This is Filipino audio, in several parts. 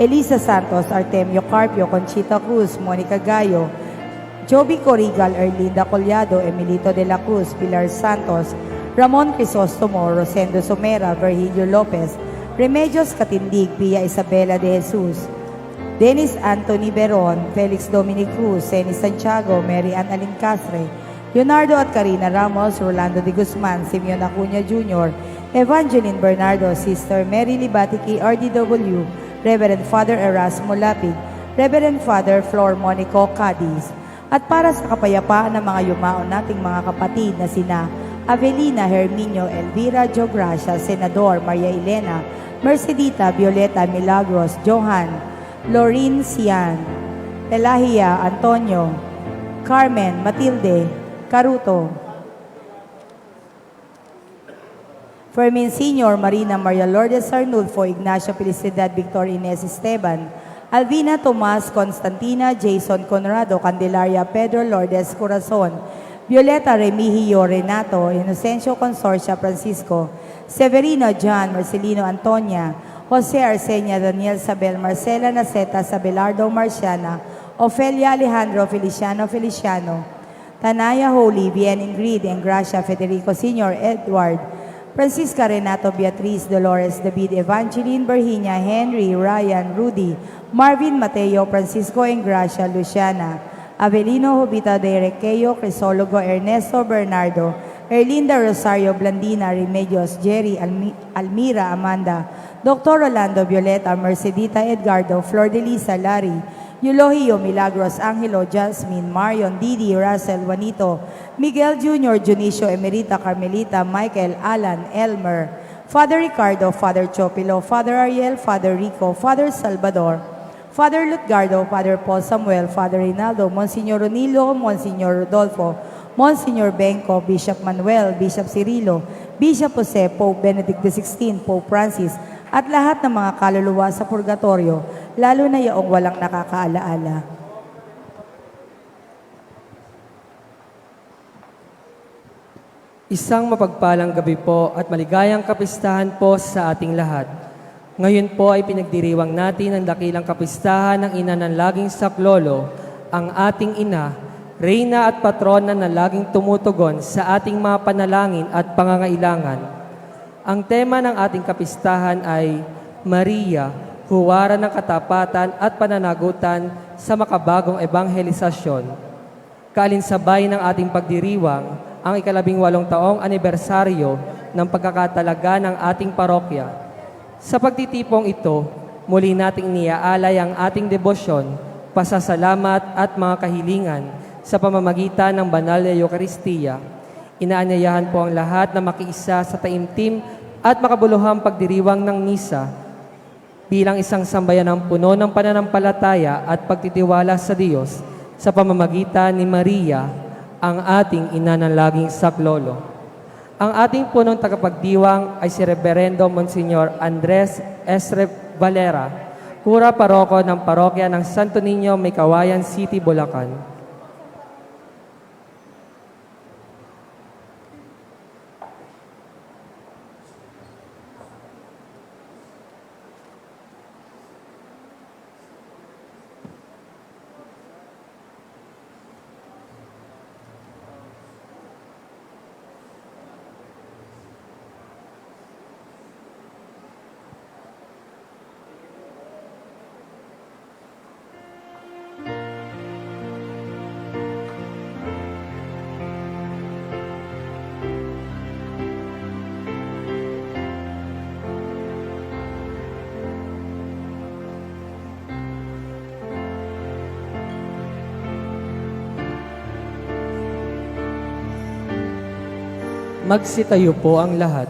Elisa Santos, Artemio Carpio, Conchita Cruz, Monica Gayo, Joby Corrigal, Erlinda Collado, Emilito de la Cruz, Pilar Santos, Ramon Crisostomo, Rosendo Somera, Virgilio Lopez, Remedios Catindig, Pia Isabela de Jesus, Dennis Anthony Beron, Felix Dominic Cruz, Seni Santiago, Mary Ann Alincastre, Leonardo at Karina Ramos, Rolando de Guzman, Simeon Acuña Jr., Evangeline Bernardo, Sister Mary Libatiki, RDW, Reverend Father Erasmo Lapid, Reverend Father Flor Monico Cadiz, at para sa kapayapaan ng mga yumaon nating mga kapatid na sina Avelina Herminio, Elvira Jogracia, Senador Maria Elena, Mercedita, Violeta Milagros, Johan, Lorin Sian, Elahia Antonio, Carmen, Matilde, Caruto, Fermin Sr., Marina Maria Lourdes Arnulfo, Ignacio Felicidad, Victor Inés Esteban, Alvina Tomas, Constantina, Jason Conrado, Candelaria Pedro Lourdes Corazon, Violeta Remigio Renato, Inocencio Consorcia Francisco, Severino John, Marcelino Antonia, Jose Arsenia, Daniel Sabel, Marcela Naceta, Sabelardo Marciana, Ofelia Alejandro Feliciano, Tanaya Holy, Bien Ingrid, Engracia Federico Sr., Edward, Francisca Renato Beatriz, Dolores David, Evangeline Virginia, Henry, Ryan, Rudy, Marvin Mateo, Francisco Engracia, Luciana, Avelino Jubita de Requeyo, Crisólogo Ernesto Bernardo, Erlinda Rosario Blandina, Remedios, Jerry, Almira Amanda, Dr. Rolando Violeta, Mercedita Edgardo, Flor de Lisa Larry, Eulogio Milagros Angelo, Jasmine, Marion, Didi, Russell, Juanito, Miguel Jr., Junicio Emerita, Carmelita, Michael, Alan, Elmer, Father Ricardo, Father Chopilo, Father Ariel, Father Rico, Father Salvador, Father Lutgardo, Father Paul Samuel, Father Rinaldo, Monsignor Ronilo, Monsignor Rodolfo, Monsignor Benco, Bishop Manuel, Bishop Cirilo, Bishop Jose, Pope Benedict XVI, Pope Francis, at lahat ng mga kaluluwa sa purgatorio, lalo na yaong walang nakakaalaala. Isang mapagpalang gabi po at maligayang kapistahan po sa ating lahat. Ngayon po ay pinagdiriwang natin ang dakilang kapistahan ng Ina ng Laging Saklolo, ang ating Ina, Reyna at Patrona na laging tumutugon sa ating mga panalangin at pangangailangan. Ang tema ng ating kapistahan ay Maria, huwara ng katapatan at pananagutan sa makabagong ebanghelisasyon. Kaalinsabay ng ating pagdiriwang ang 18 taong anibersaryo ng pagkakatalaga ng ating parokya. Sa pagtitipong ito, muli nating iniaalay ang ating debosyon, pasasalamat at mga kahilingan sa pamamagitan ng banal na Eucharistia. Inaanyayahan po ang lahat na makiisa sa taimtim at makabuluhang pagdiriwang ng misa bilang isang sambayan ng puno ng pananampalataya at pagtitiwala sa Diyos sa pamamagitan ni Maria, ang ating Ina ng Laging Saklolo. Ang ating punong tagapagdiwang ay si Reverendo Monsignor Andres Estre Valera, Kura Paroko ng Parokya ng Santo Niño, Maykawayan City, Bulacan. Magsitayo po ang lahat.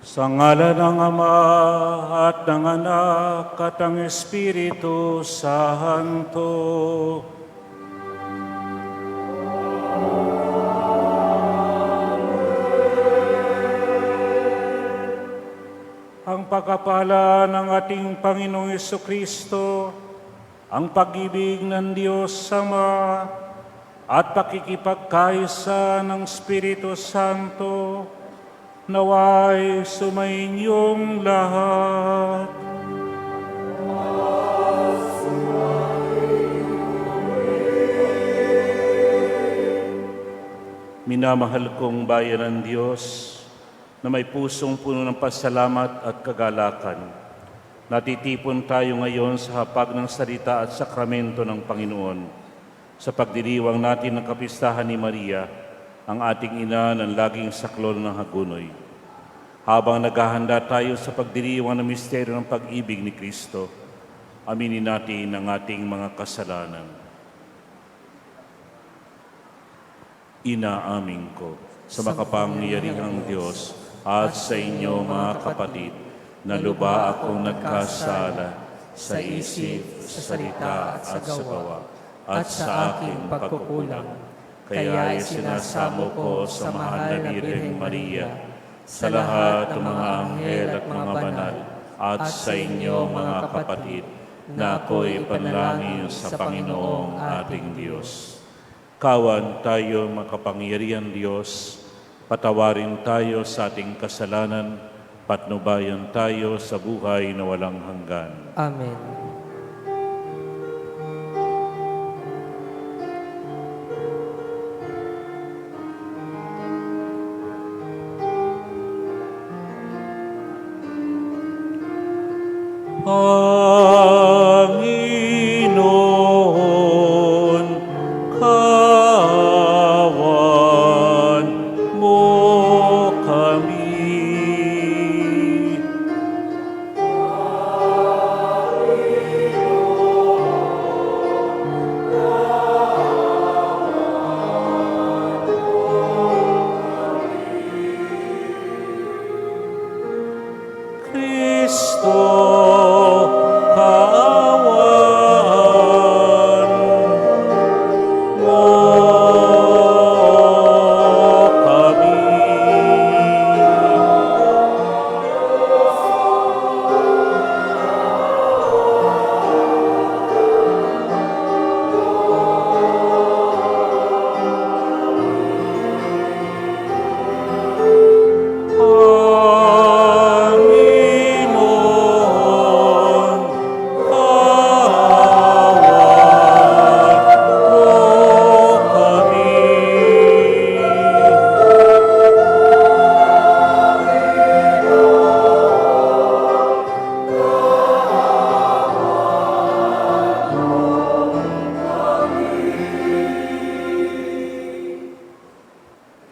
Sa ngala ng Ama at ng Anak at ng Espiritu Santo. Ang pagkapala ng ating Panginoong Jesucristo, ang pag-ibig ng Diyos Ama, at pakikipagkaisa ng Espiritu Santo, naway sumainyong lahat. Minamahal kong bayan ng Diyos, na may pusong puno ng pasalamat at kagalakan. Natitipon tayo ngayon sa hapag ng salita at sakramento ng Panginoon sa pagdiriwang natin ng kapistahan ni Maria, ang ating ina ng laging saklolo ng hagunoy. Habang naghahanda tayo sa pagdiriwang ng misteryo ng pag-ibig ni Kristo, aminin natin ang ating mga kasalanan. Inaamin ko sa makapangyarihang Diyos at sa inyo mga kapatid, na luba akong nagkasala sa isip, sa salita at sa gawa, at sa aking pagkukulang. Kaya isinasamo ko sa mahal na Birheng Maria, sa lahat ng mga anghel at mga banal, at sa inyo mga kapatid, na ako'y panalangin sa Panginoong ating Diyos. Kawan tayo makapangyarihan Diyos, patawarin tayo sa ating kasalanan, patnubayan tayo sa buhay na walang hanggan. Amen. Panginoon, kawan mo kami. Kristo, kawan mo kami. Panginoon, kawan mo kami.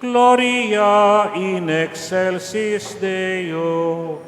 Gloria in excelsis Deo.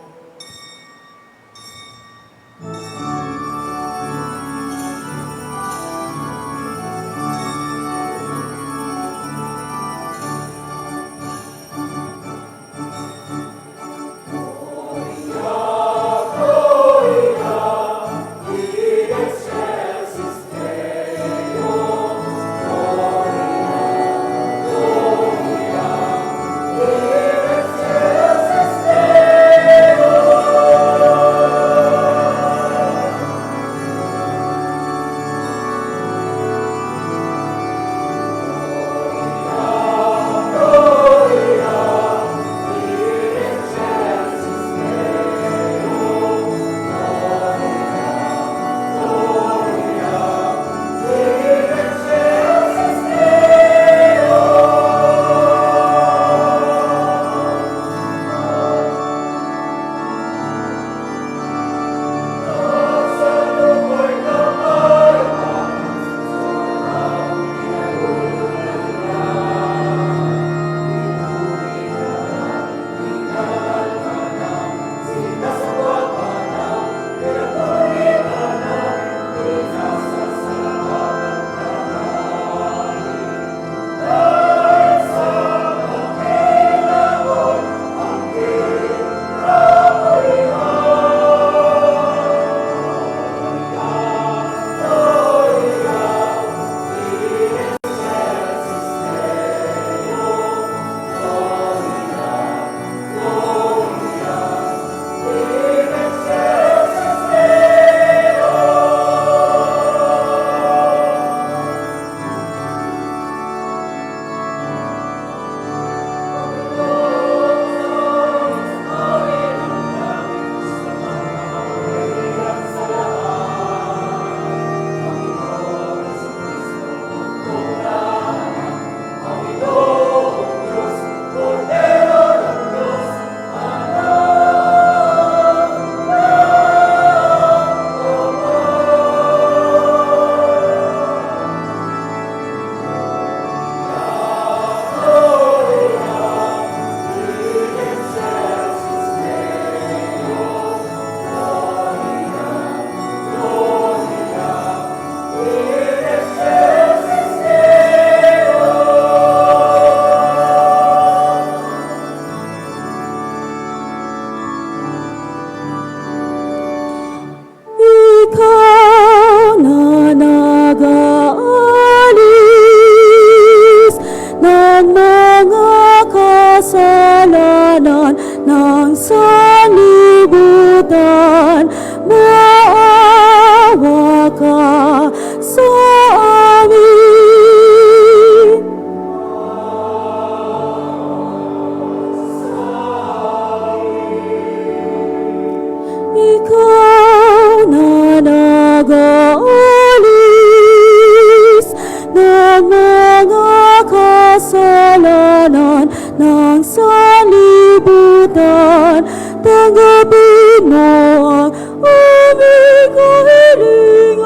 Sagutin mo ang aming kahilingan.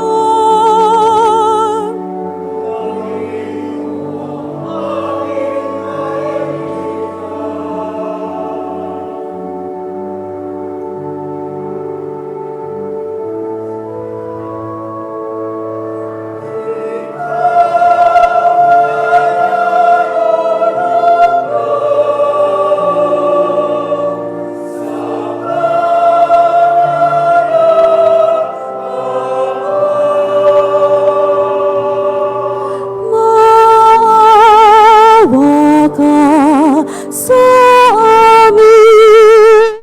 Maawa ka sa amin.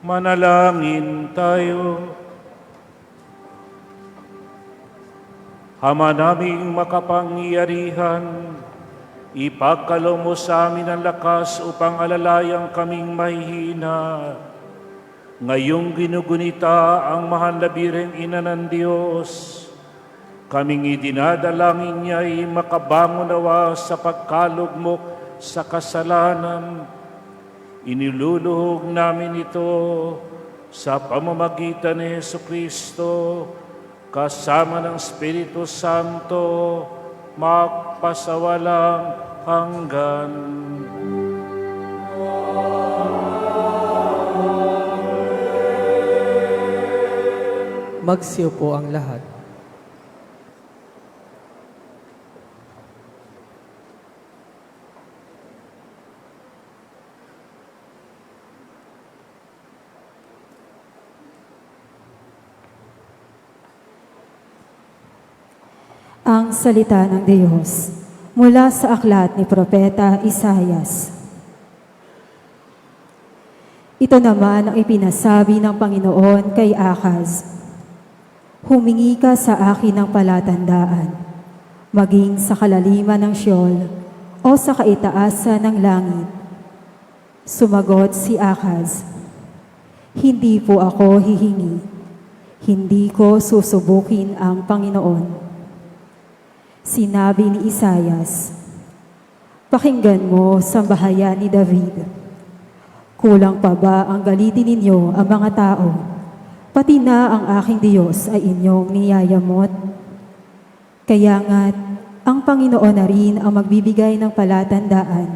Manalangin tayo. Ama naming makapangyarihan, ipagkaloob mo sa amin ang lakas upang alalayang kaming mahihina. Ngayong ginugunita ang mahal na Birheng Ina ng Diyos, kaming idinadalangin niya'y makabangon nawa sa pagkalugmok sa kasalanan. Iniluluhog namin ito sa pamamagitan ni Jesucristo, kasama ng Espiritu Santo, magpasawalang hanggan. Magsiupo ang lahat. Ang salita ng Diyos mula sa aklat ni Propeta Isaias. Ito naman ang ipinasabi ng Panginoon kay Ahaz. Humingi ka sa akin ng palatandaan, maging sa kalaliman ng Sheol o sa kaitaasan ng langit. Sumagot si Ahaz, hindi po ako hihingi, hindi ko susubukin ang Panginoon. Sinabi ni Isaias, pakinggan mo sambahayan ni David. Kulang pa ba ang galitin ninyo ang mga tao, pati na ang aking Diyos ay inyong niyayamot? Kaya nga't Ang Panginoon na rin ang magbibigay ng palatandaan.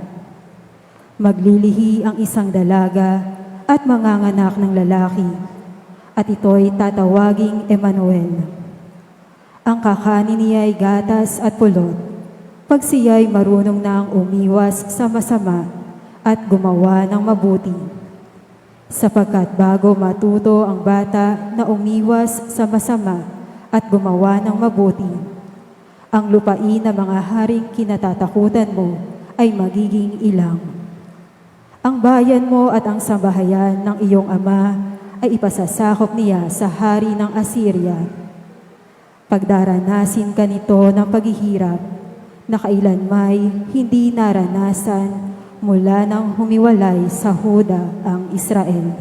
Maglilihi ang isang dalaga at manganganak ng lalaki, at ito'y tatawaging Emmanuel. Ang kakanin niya ay gatas at pulot, pag siya'y marunong nang umiwas sa masama at gumawa ng mabuti. Sapagkat bago matuto ang bata na umiwas sa masama at gumawa ng mabuti, ang lupain na mga haring kinatatakutan mo ay magiging ilang. Ang bayan mo at ang sambahayan ng iyong ama ay ipasasakop niya sa hari ng Assyria. Pagdaranasin ka nito ng paghihirap na kailanmay hindi naranasan mula nang humiwalay sa Huda ang Israel.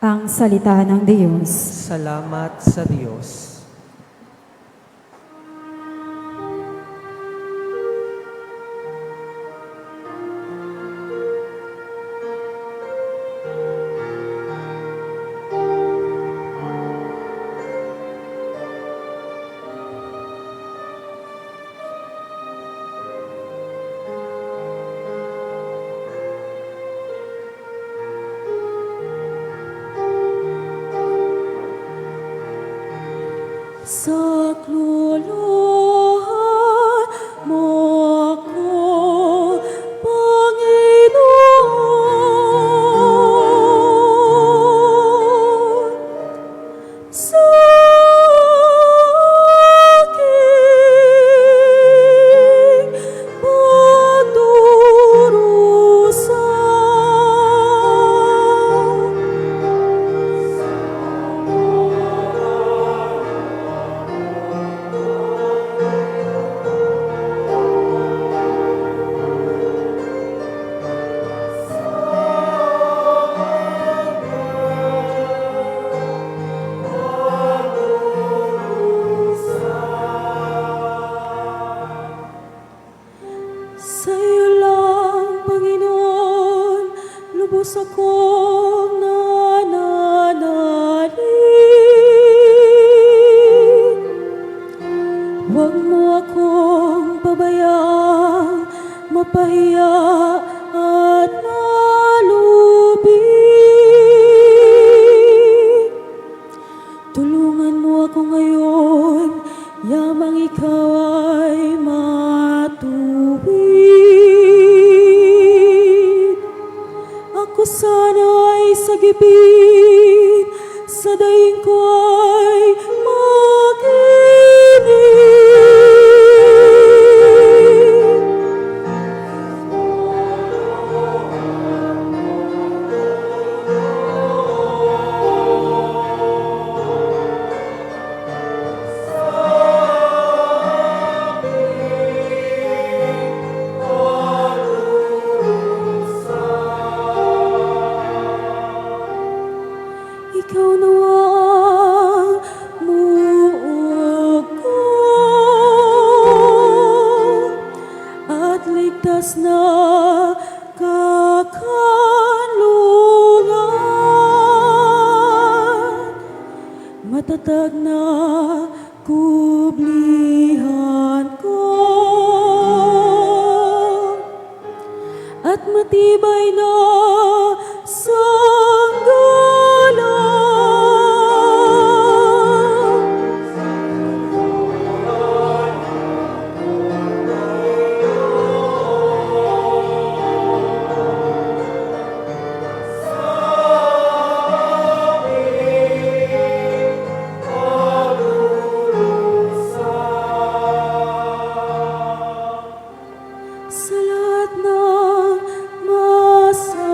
Ang salita ng Diyos. Salamat sa Diyos. Saklolohan mo ako, Panginoon, sa aking Sa'yo lang, Panginoon, lubos akong nananalig. Huwag mo akong pabayaan, mapahiya at malubig. Tulungan mo ako ngayon, yamang ikaw ay matuwid. Ako sana ay sagipin, sa daing ko ay makinig. Ikaw nawang muog ko at ligtas na kakanlungan. Matatag na kublihan ko at matibay na sanggalang. Sa lahat ng masasama,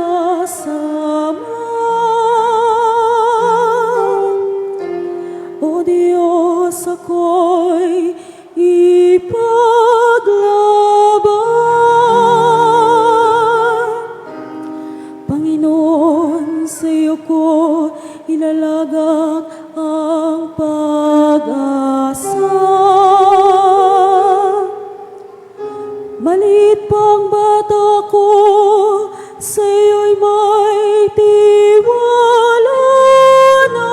O Diyos, ako'y ipaglaban. Panginoon, sa iyo ko ilalagak ang pag-asa. Maliit pang bata ko, sa iyo'y may tiwala na.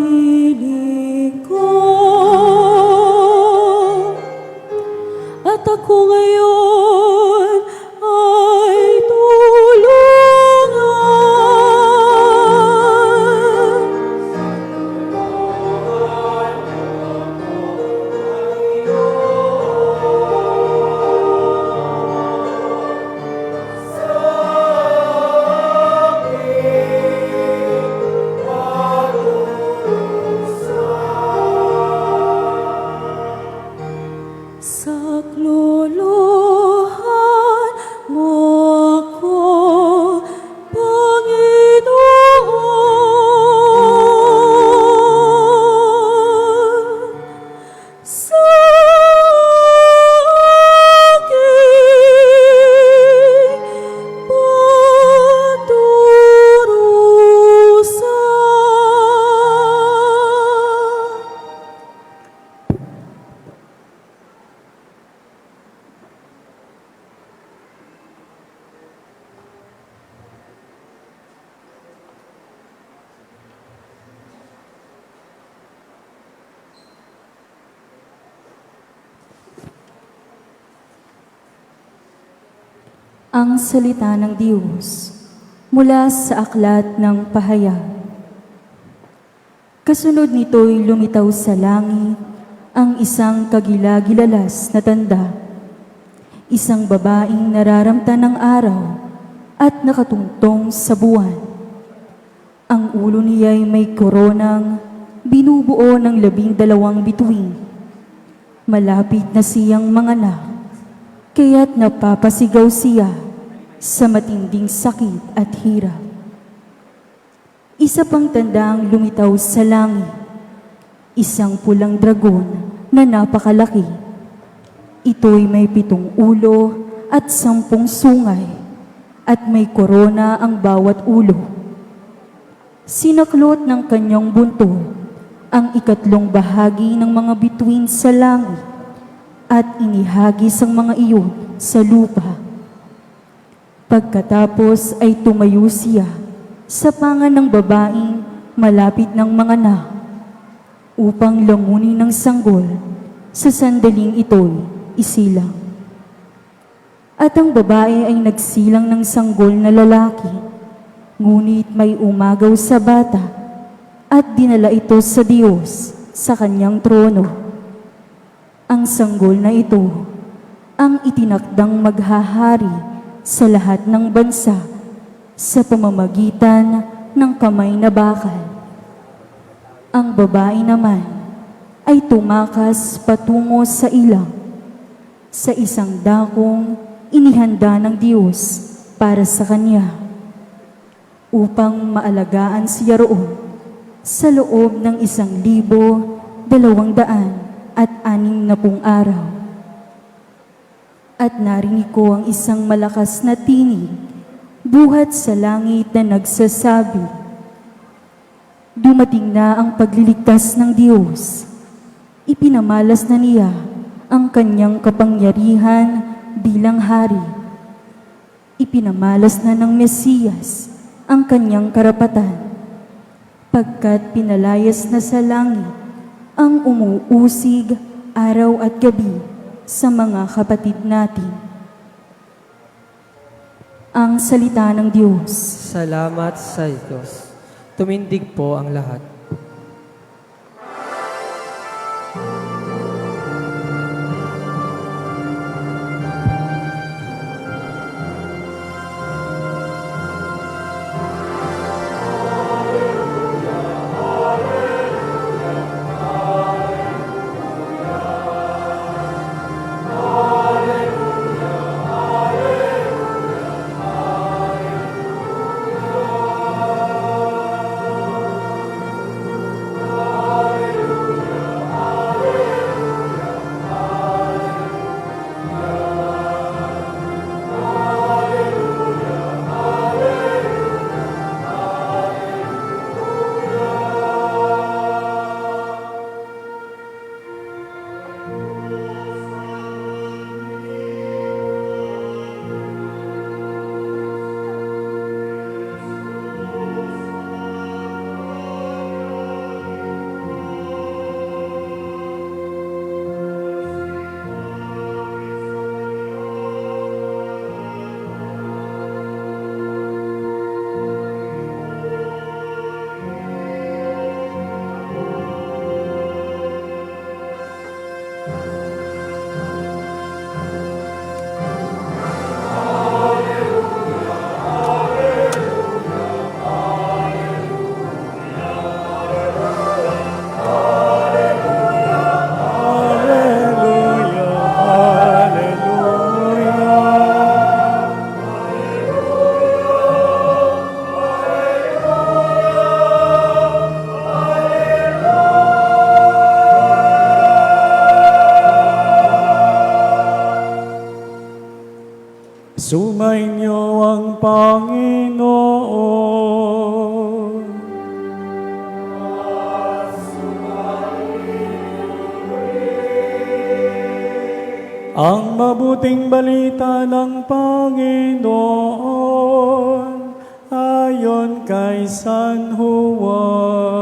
piling ko. At ako ngayon ay tulungan. Saklolohan mo ako, Panginoon. Sa aking pagdurusa. Ang salita ng Diyos mula sa aklat ng pahayag. Kasunod nito'y lumitaw sa langit ang isang kagilagilalas na tanda. Isang babaeng nararamtan ng araw at nakatungtong sa buwan. Ang ulo niya'y may koronang binubuo ng 12 bituin. Malapit na siyang manganak, kaya't napapasigaw siya sa matinding sakit at hirap. Isa pang tanda ang lumitaw sa langit, isang pulang dragon na napakalaki. Ito'y may 7 ulo at 10 sungay, at may korona ang bawat ulo. Sinaklot ng kanyang bunto ang 3 bahagi ng mga bituin sa langit, at inihagis ang mga iyon sa lupa. Pagkatapos ay tumayo siya sa pangan ng babaeng malapit ng manganak upang langunin ng sanggol sa sandaling ito'y isilang. At ang babae ay nagsilang ng sanggol na lalaki, ngunit may umagaw sa bata at dinala ito sa Diyos sa kanyang trono. Ang sanggol na ito ang itinakdang maghahari sa lahat ng bansa sa pamamagitan ng kamay na bakal. Ang babae naman ay tumakas patungo sa ilang, sa isang dakong inihanda ng Diyos para sa kanya, upang maalagaan siya roon sa loob ng 1,260 araw. At narinig ko ang isang malakas na tinig buhat sa langit na nagsasabi, "Dumating na ang pagliligtas ng Diyos. Ipinamalas na niya ang kanyang kapangyarihan bilang hari. Ipinamalas na ng Mesiyas ang kanyang karapatan, pagkat pinalayas na sa langit ang umuusig araw at gabi sa mga kapatid natin." Ang salita ng Diyos. Salamat sa Diyos. Tumindig po ang lahat. inyo ang Panginoon. Ang mabuting balita ng Panginoon ayon kay San Juan.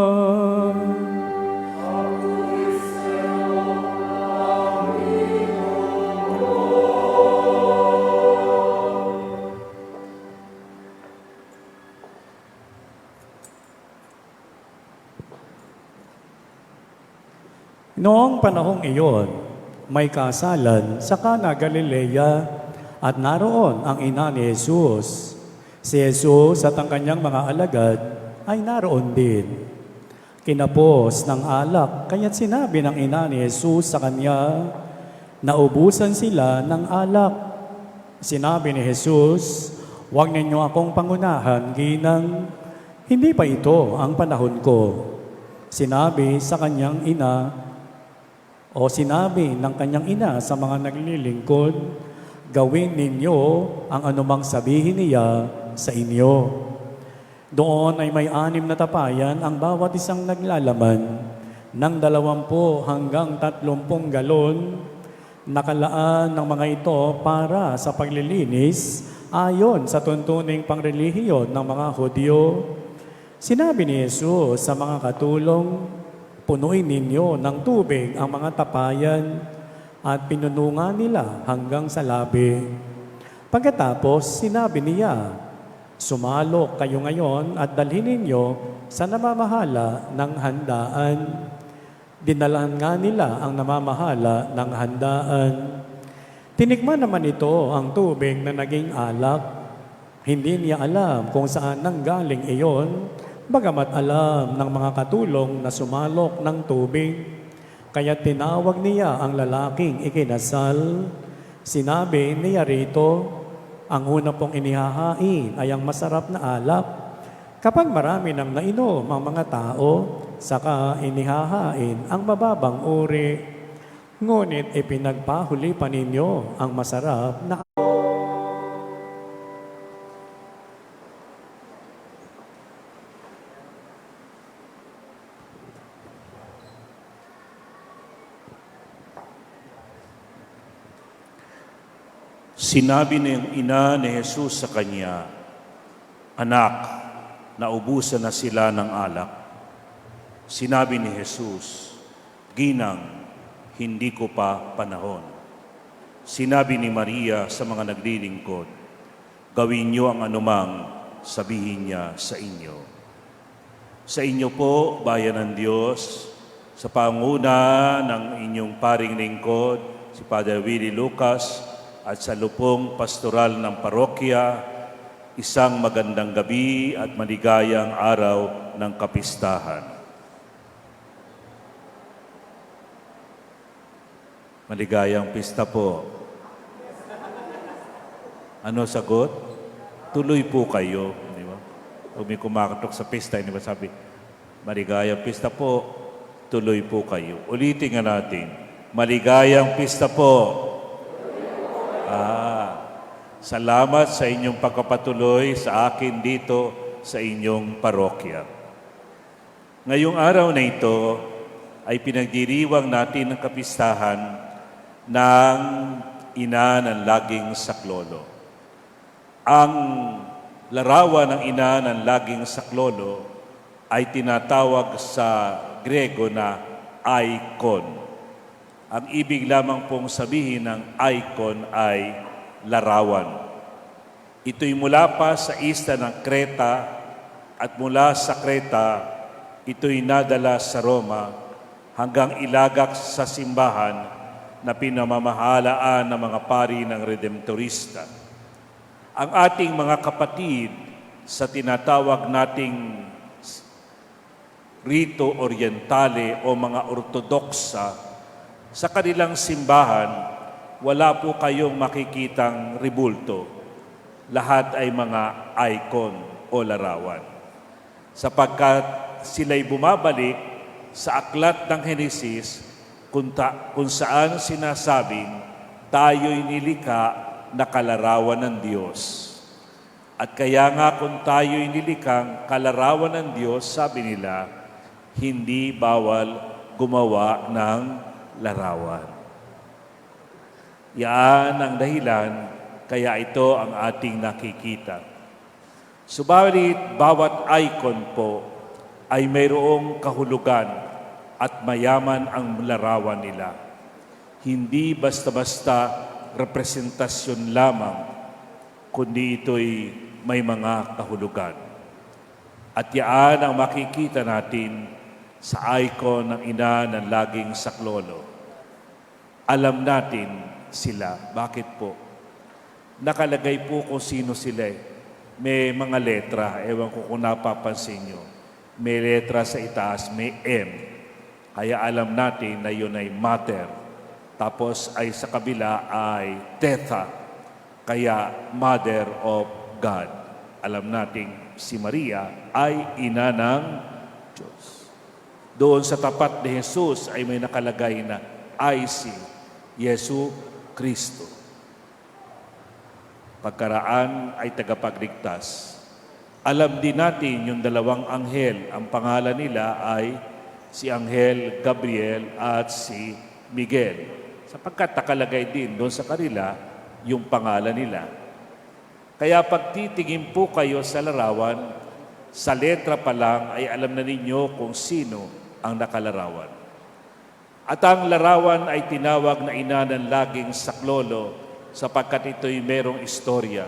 Noong panahong iyon, may kasalan sa Cana Galilea at naroon ang ina ni Jesus. Si Jesus at ang kanyang mga alagad ay naroon din. Kinapos ng alak, kaya't sinabi ng ina ni Jesus sa kanya, naubusan sila ng alak. Sinabi ni Jesus, huwag ninyo akong pangunahan, ginang, hindi pa ito ang panahon ko. Sinabi sa kanyang ina, o sinabi ng kanyang ina sa mga naglilingkod, gawin ninyo ang anumang sabihin niya sa inyo. Doon ay may 6 na tapayan ang bawat isang naglalaman ng 20 hanggang 30 galon. Nakalaan ng mga ito para sa paglilinis ayon sa tuntuning pangrelihiyon ng mga Hudyo. Sinabi ni Jesus sa mga katulong, punuin ninyo ng tubig ang mga tapayan at pinunungan nila hanggang sa labi. Pagkatapos, sinabi niya, sumalok kayo ngayon at dalhin ninyo sa namamahala ng handaan. Dinalahan nga nila ang namamahala ng handaan. Tinikman naman ito ang tubig na naging alak. Hindi niya alam kung saan nanggaling iyon, bagamat alam ng mga katulong na sumalok ng tubig. Kaya tinawag niya ang lalaking ikinasal. Sinabi niya rito, ang una pong inihahain ay ang masarap na alak. Kapag marami nang nainom ang mga tao, saka inihahain ang mababang uri. Ngunit ipinagpahuli pa ninyo ang masarap na Sinabi ng ina ni Jesus sa kanya, anak, naubusan na sila ng alak. Sinabi ni Jesus, ginang, hindi ko pa panahon. Sinabi ni Maria sa mga naglilingkod, gawin niyo ang anumang sabihin niya sa inyo. Sa inyo po, bayan ng Diyos, sa panguna ng inyong paring lingkod, si Father Willie Lucas, at sa lupong pastoral ng parokya, isang magandang gabi at maligayang araw ng kapistahan. Maligayang pista po. Ano sagot? Tuloy po kayo. Di ba? Kung may kumakatok sa pista, di ba sabi, maligayang pista po, tuloy po kayo. Ulitin nga natin, maligayang pista po. Salamat sa inyong pagpapatuloy sa akin dito sa inyong parokya. Ngayong araw na ito ay pinagdiriwang natin ang kapistahan ng ina ng laging saklolo. Ang larawan ng ina ng laging saklolo ay tinatawag sa Grego na icon. Ang ibig lamang pong sabihin ng icon ay larawan. Ito'y mula pa sa isla ng Creta at mula sa Creta, ito'y nadala sa Roma hanggang ilagak sa simbahan na pinamamahalaan ng mga pari ng Redemptorista. Ang ating mga kapatid sa tinatawag nating Rito Orientale o mga Ortodoksa, sa kanilang simbahan, wala po kayong makikitang ribulto. Lahat ay mga icon o larawan. Sapagkat sila'y bumabalik sa aklat ng Henesis kung saan sinasabing tayo'y nilikha na kalarawan ng Diyos. At kaya nga kung tayo'y nilikang kalarawan ng Diyos, sabi nila, hindi bawal gumawa ng larawan. Yan ang dahilan, kaya ito ang ating nakikita. Subalit, bawat icon po ay mayroong kahulugan at mayaman ang larawan nila. Hindi basta-basta representasyon lamang, kundi ito'y may mga kahulugan. At yan ang makikita natin sa icon ng ina ng laging saklolo. Alam natin sila. Bakit po? Nakalagay po kung sino sila eh. May mga letra, ewan ko kung napapansin nyo. May letra sa itaas, may M. Kaya alam natin na yun ay Mater. Tapos ay sa kabila ay Theta. Kaya Mother of God. Alam natin si Maria ay ina ng Diyos. Doon sa tapat ni Jesus ay may nakalagay na IC, Yesu Kristo. Pagkaraan ay tagapagligtas. Alam din natin yung dalawang anghel, ang pangalan nila ay si Anghel Gabriel at si Miguel. Sapagkat nakalagay din doon sa kanila yung pangalan nila. Kaya pagtitingin po kayo sa larawan, sa letra pa lang ay alam na ninyo kung sino ang nakalarawan. At ang larawan ay tinawag na ina ng laging saklolo sapagkat ito'y merong istorya.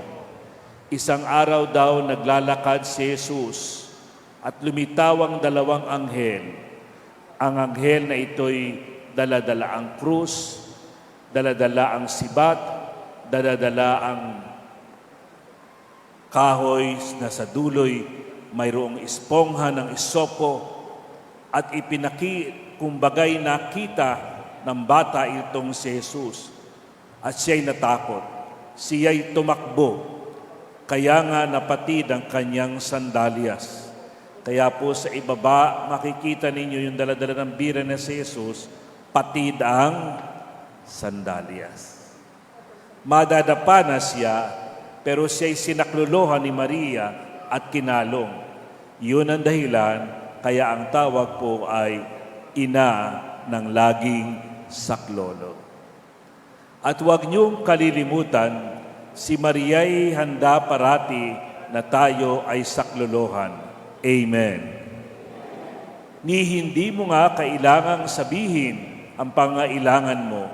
Isang araw daw naglalakad si Jesus at lumitaw ang dalawang anghel. Ang anghel na ito'y daladala ang krus, daladala ang sibat, daladala ang kahoy na sa duloy mayroong espongha ng isopo at kumbagay nakita ng bata itong si Jesus. At siya'y natakot. Siya'y tumakbo. Kaya nga napatid ang kanyang sandalyas. Kaya po sa ibaba, makikita ninyo yung daladala ng bira na si Jesus, patid ang sandalyas. Madadapa na siya, pero siya'y sinaklolohan ni Maria at kinalong. Yun ang dahilan, kaya ang tawag po ay ina ng laging saklolo. At huwag niyong kalilimutan, si Maria'y handa parati na tayo ay saklolohan. Amen. Ni hindi mo nga kailangang sabihin ang pangailangan mo.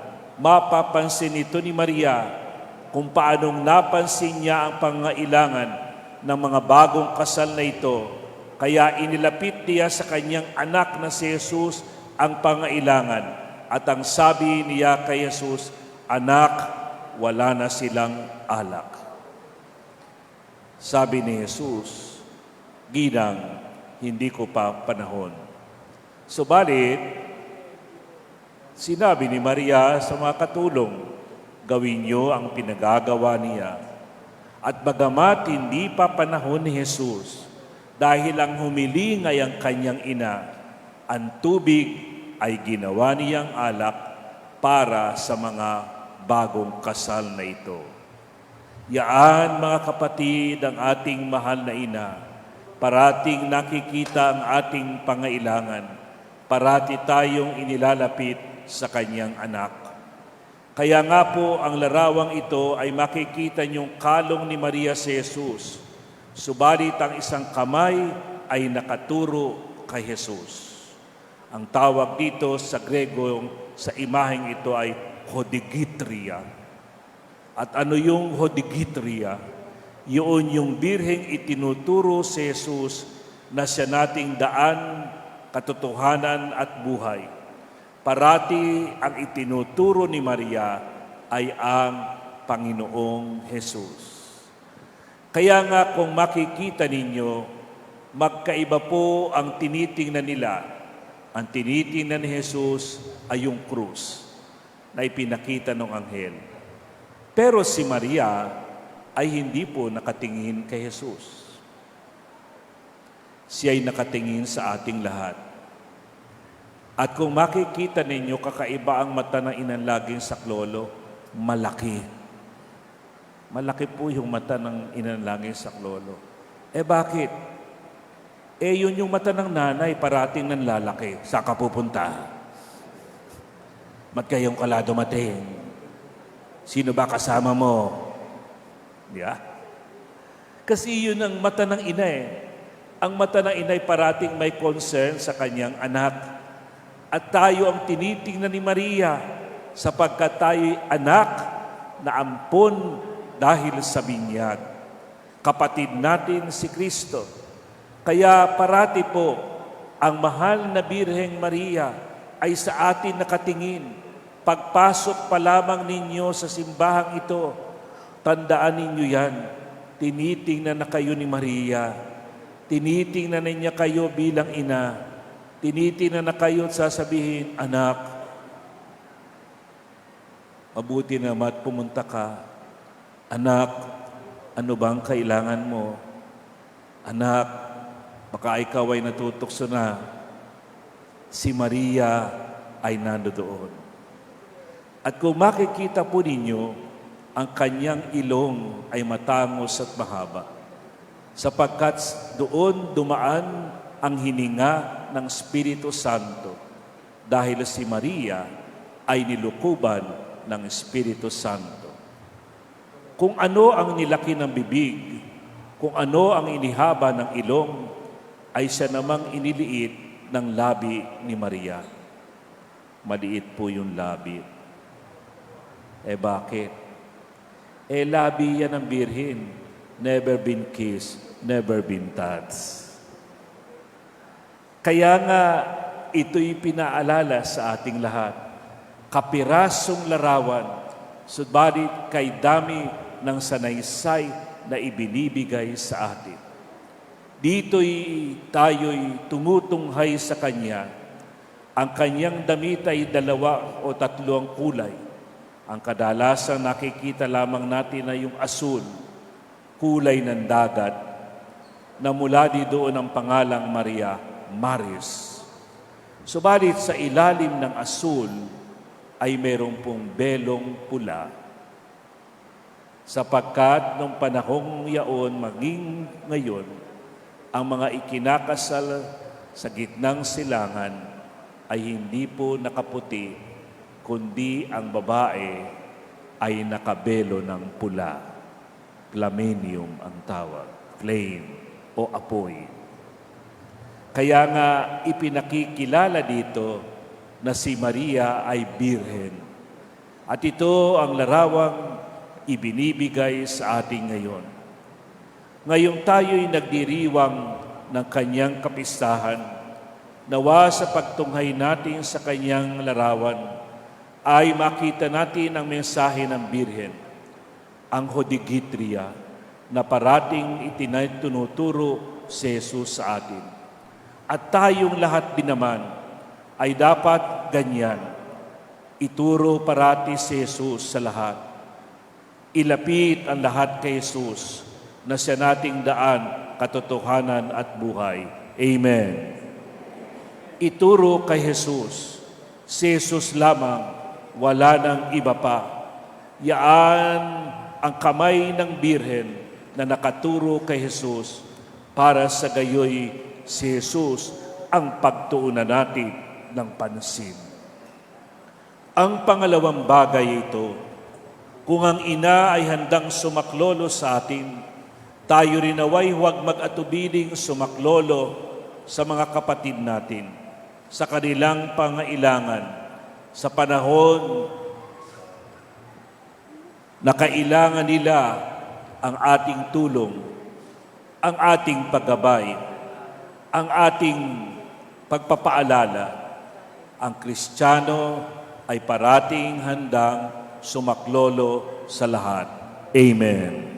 Mapapansin ito ni Maria kung paanong napansin niya ang pangailangan ng mga bagong kasal na ito. Kaya inilapit niya sa kanyang anak na si Jesus ang pangailangan. At ang sabi niya kay Jesus, anak, wala na silang alak. Sabi ni Jesus, ginang, hindi ko pa panahon. Subalit, sinabi ni Maria sa mga katulong, gawin niyo ang pinagagawa niya. At bagamat hindi pa panahon ni Jesus, dahil ang humiling ay ang kanyang ina, ang tubig ay ginawa niyang alak para sa mga bagong kasal na ito. Yaan, mga kapatid, ang ating mahal na ina. Parating nakikita ang ating pangailangan. Parati tayong inilalapit sa kanyang anak. Kaya nga po, ang larawang ito ay makikita niyong kalong ni Maria si Jesus. Subalit ang isang kamay ay nakaturo kay Jesus. Ang tawag dito sa Grego, sa imaheng ito ay hodigitria. At ano yung hodigitria? Yun yung birheng itinuturo si Jesus na siya nating daan, katotohanan at buhay. Parati ang itinuturo ni Maria ay ang Panginoong Jesus. Kaya nga kung makikita ninyo, magkaiba po ang tinitingnan nila. Ang tinitingnan ni Jesus ay yung krus na ipinakita ng anghel. Pero si Maria ay hindi po nakatingin kay Jesus. Siya ay nakatingin sa ating lahat. At kung makikita ninyo, kakaiba ang mata ng inang laging saklolo, malaki. Malaki po yung mata ng inanalangin sa Saklolo. Bakit? Yun yung mata ng nanay, parating nanlalaki. Saan ka pupunta? Mat kayong kala dumating? Sino ba kasama mo? Yeah. Kasi yun ang mata ng ina Ang mata ng ina parating may concern sa kanyang anak. At tayo ang tinitingnan ni Maria sapagkat tayo'y anak na ampon dahil sa binyag. Kapatid natin si Kristo. Kaya parati po, ang mahal na Birheng Maria ay sa atin nakatingin. Pagpasok pa lamang ninyo sa simbahang ito, tandaan ninyo yan. Tinitingnan na kayo ni Maria. Tinitingnan na niya kayo bilang ina. Tinitingnan na kayo at sasabihin, anak, mabuti naman pumunta ka. Anak, ano bang kailangan mo? Anak, baka ikaw ay natutokso na. Si Maria ay nandoon. At kung makikita po ninyo, ang kanyang ilong ay matangos at mahaba. Sapagkat doon dumaan ang hininga ng Espiritu Santo dahil si Maria ay nilukuban ng Espiritu Santo. Kung ano ang nilaki ng bibig, kung ano ang inihaba ng ilong, ay siya namang iniliit ng labi ni Maria. Maliit po yung labi. Bakit? Labi yan ng birhen. Never been kissed, never been touched. Kaya nga, ito'y pinaalala sa ating lahat. Kapirasong larawan, subalit kay dami ng sanaysay na ibinibigay sa atin. Dito'y tayo'y tumutunghay sa Kanya. Ang Kanyang damit ay 2 o 3 ang kulay. Ang kadalasang nakikita lamang natin ay yung asul, kulay ng dagat, na mula di doon ang pangalang Maria, Maris. Subalit sa ilalim ng asul ay merong pong belong pula. Sapagkat nung panahong yaon maging ngayon, ang mga ikinakasal sa gitnang silangan ay hindi po nakaputi, kundi ang babae ay nakabelo ng pula. Flaminium ang tawag, flame o apoy. Kaya nga ipinakikilala dito na si Maria ay birhen. At ito ang larawang ibinibigay sa ating ngayon. Ngayong tayo'y nagdiriwang ng kanyang kapistahan, nawa sa pagtunghay natin sa kanyang larawan, ay makita natin ang mensahe ng Birhen, ang Hodigitria, na parating itinuturo si Jesus sa atin. At tayong lahat din naman ay dapat ganyan. Ituro parati si Jesus sa lahat. Ilapit ang lahat kay Jesus na siya nating daan, katotohanan at buhay. Amen. Ituro kay Jesus. Si Jesus lamang, wala nang iba pa. Yaan ang kamay ng Birhen na nakaturo kay Jesus para sa gayoy si Jesus ang pagtuunan natin ng pansin. Ang pangalawang bagay ito, kung ang ina ay handang sumaklolo sa atin, tayo rin naway huwag mag-atubiling sumaklolo sa mga kapatid natin, sa kanilang pangailangan, sa panahon na kailangan nila ang ating tulong, ang ating paggabay, ang ating pagpapaalala. Ang Kristiyano ay parating handang sumaklolo sa lahat. Amen.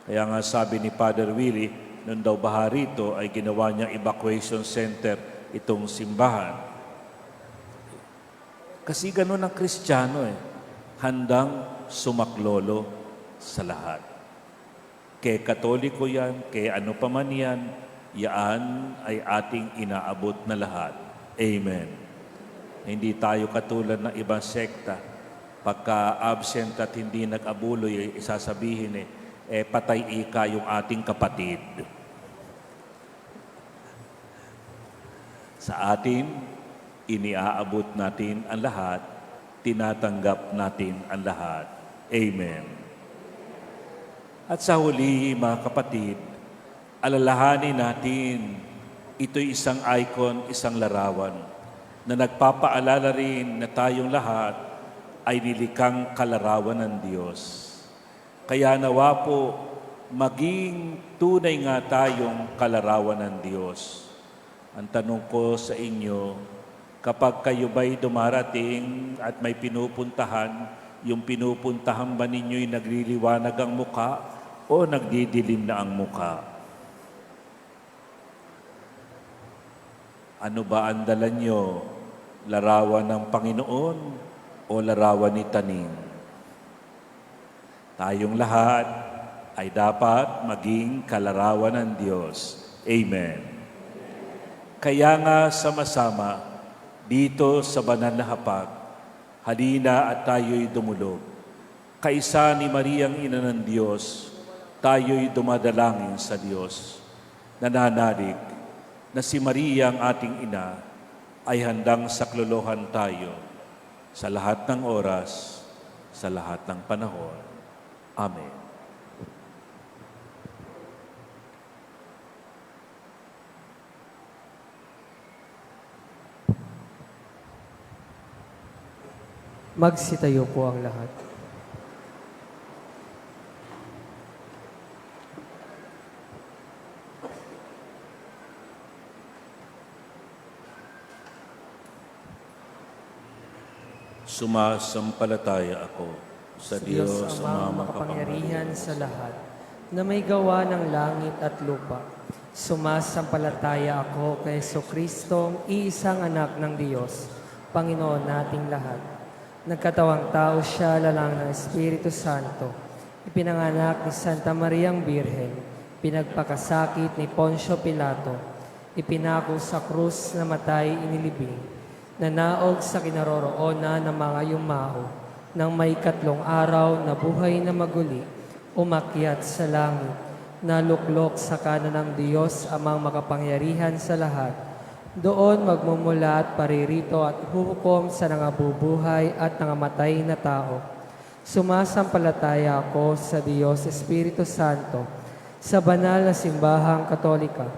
Kaya nga sabi ni Father Willie, nung daw baha rito ay ginawa niyang evacuation center itong simbahan. Kasi ganun ang Kristiyano handang sumaklolo sa lahat. Kay Katoliko yan, kay ano pa man yan, yaan ay ating inaabot na lahat. Amen. Hindi tayo katulad ng ibang sekta Pagka absent at hindi nag-abuloy, isasabihin patay ika yung ating kapatid. Sa atin, iniaabot natin ang lahat, tinatanggap natin ang lahat. Amen. At sa huli, mga kapatid, alalahanin natin, ito'y isang icon, isang larawan, na nagpapaalala rin na tayong lahat ay nilikang kalarawan ng Diyos. Kaya nawa po, maging tunay nga tayong kalarawan ng Diyos. Ang tanong ko sa inyo, kapag kayo ba'y dumarating at may pinupuntahan, yung pinupuntahan ba ninyo'y nagliliwanag ang muka o nagdidilim na ang muka? Ano ba ang dala nyo? Larawan ng Panginoon o larawan ni Taning? Tayong lahat ay dapat maging kalarawan ng Diyos. Amen. Kaya nga sama-sama dito sa banal na hapag, halina at tayo'y dumulog. Kaisa ni Mariang Ina ng Diyos, tayo'y dumadalangin sa Diyos. Nananalig na si Maria ang ating ina ay handang saklolohan tayo sa lahat ng oras, sa lahat ng panahon. Amen. Magsitayo po ang lahat. Sumasampalataya ako sa Diyos Ama makapangyarihan sa lahat, na may gawa ng langit at lupa. Sumasampalataya ako kay Jesucristo, iisang anak ng Diyos, Panginoon nating lahat. Nagkatawang tao siya, lalang ng Espiritu Santo. Ipinanganak ni Santa Mariang Birhen, pinagpakasakit ni Poncio Pilato, ipinako sa krus na matay inilibing, nanaog sa kinaroroonan ng mga yumao, nang may 3 araw na buhay na maguli, umakyat sa langit, naluklok sa kanan ng Diyos amang makapangyarihan sa lahat. Doon magmumula at paririto at huhukom sa nangabubuhay at nangamatay na tao. Sumasampalataya ako sa Diyos Espiritu Santo, sa banal na simbahang Katolika,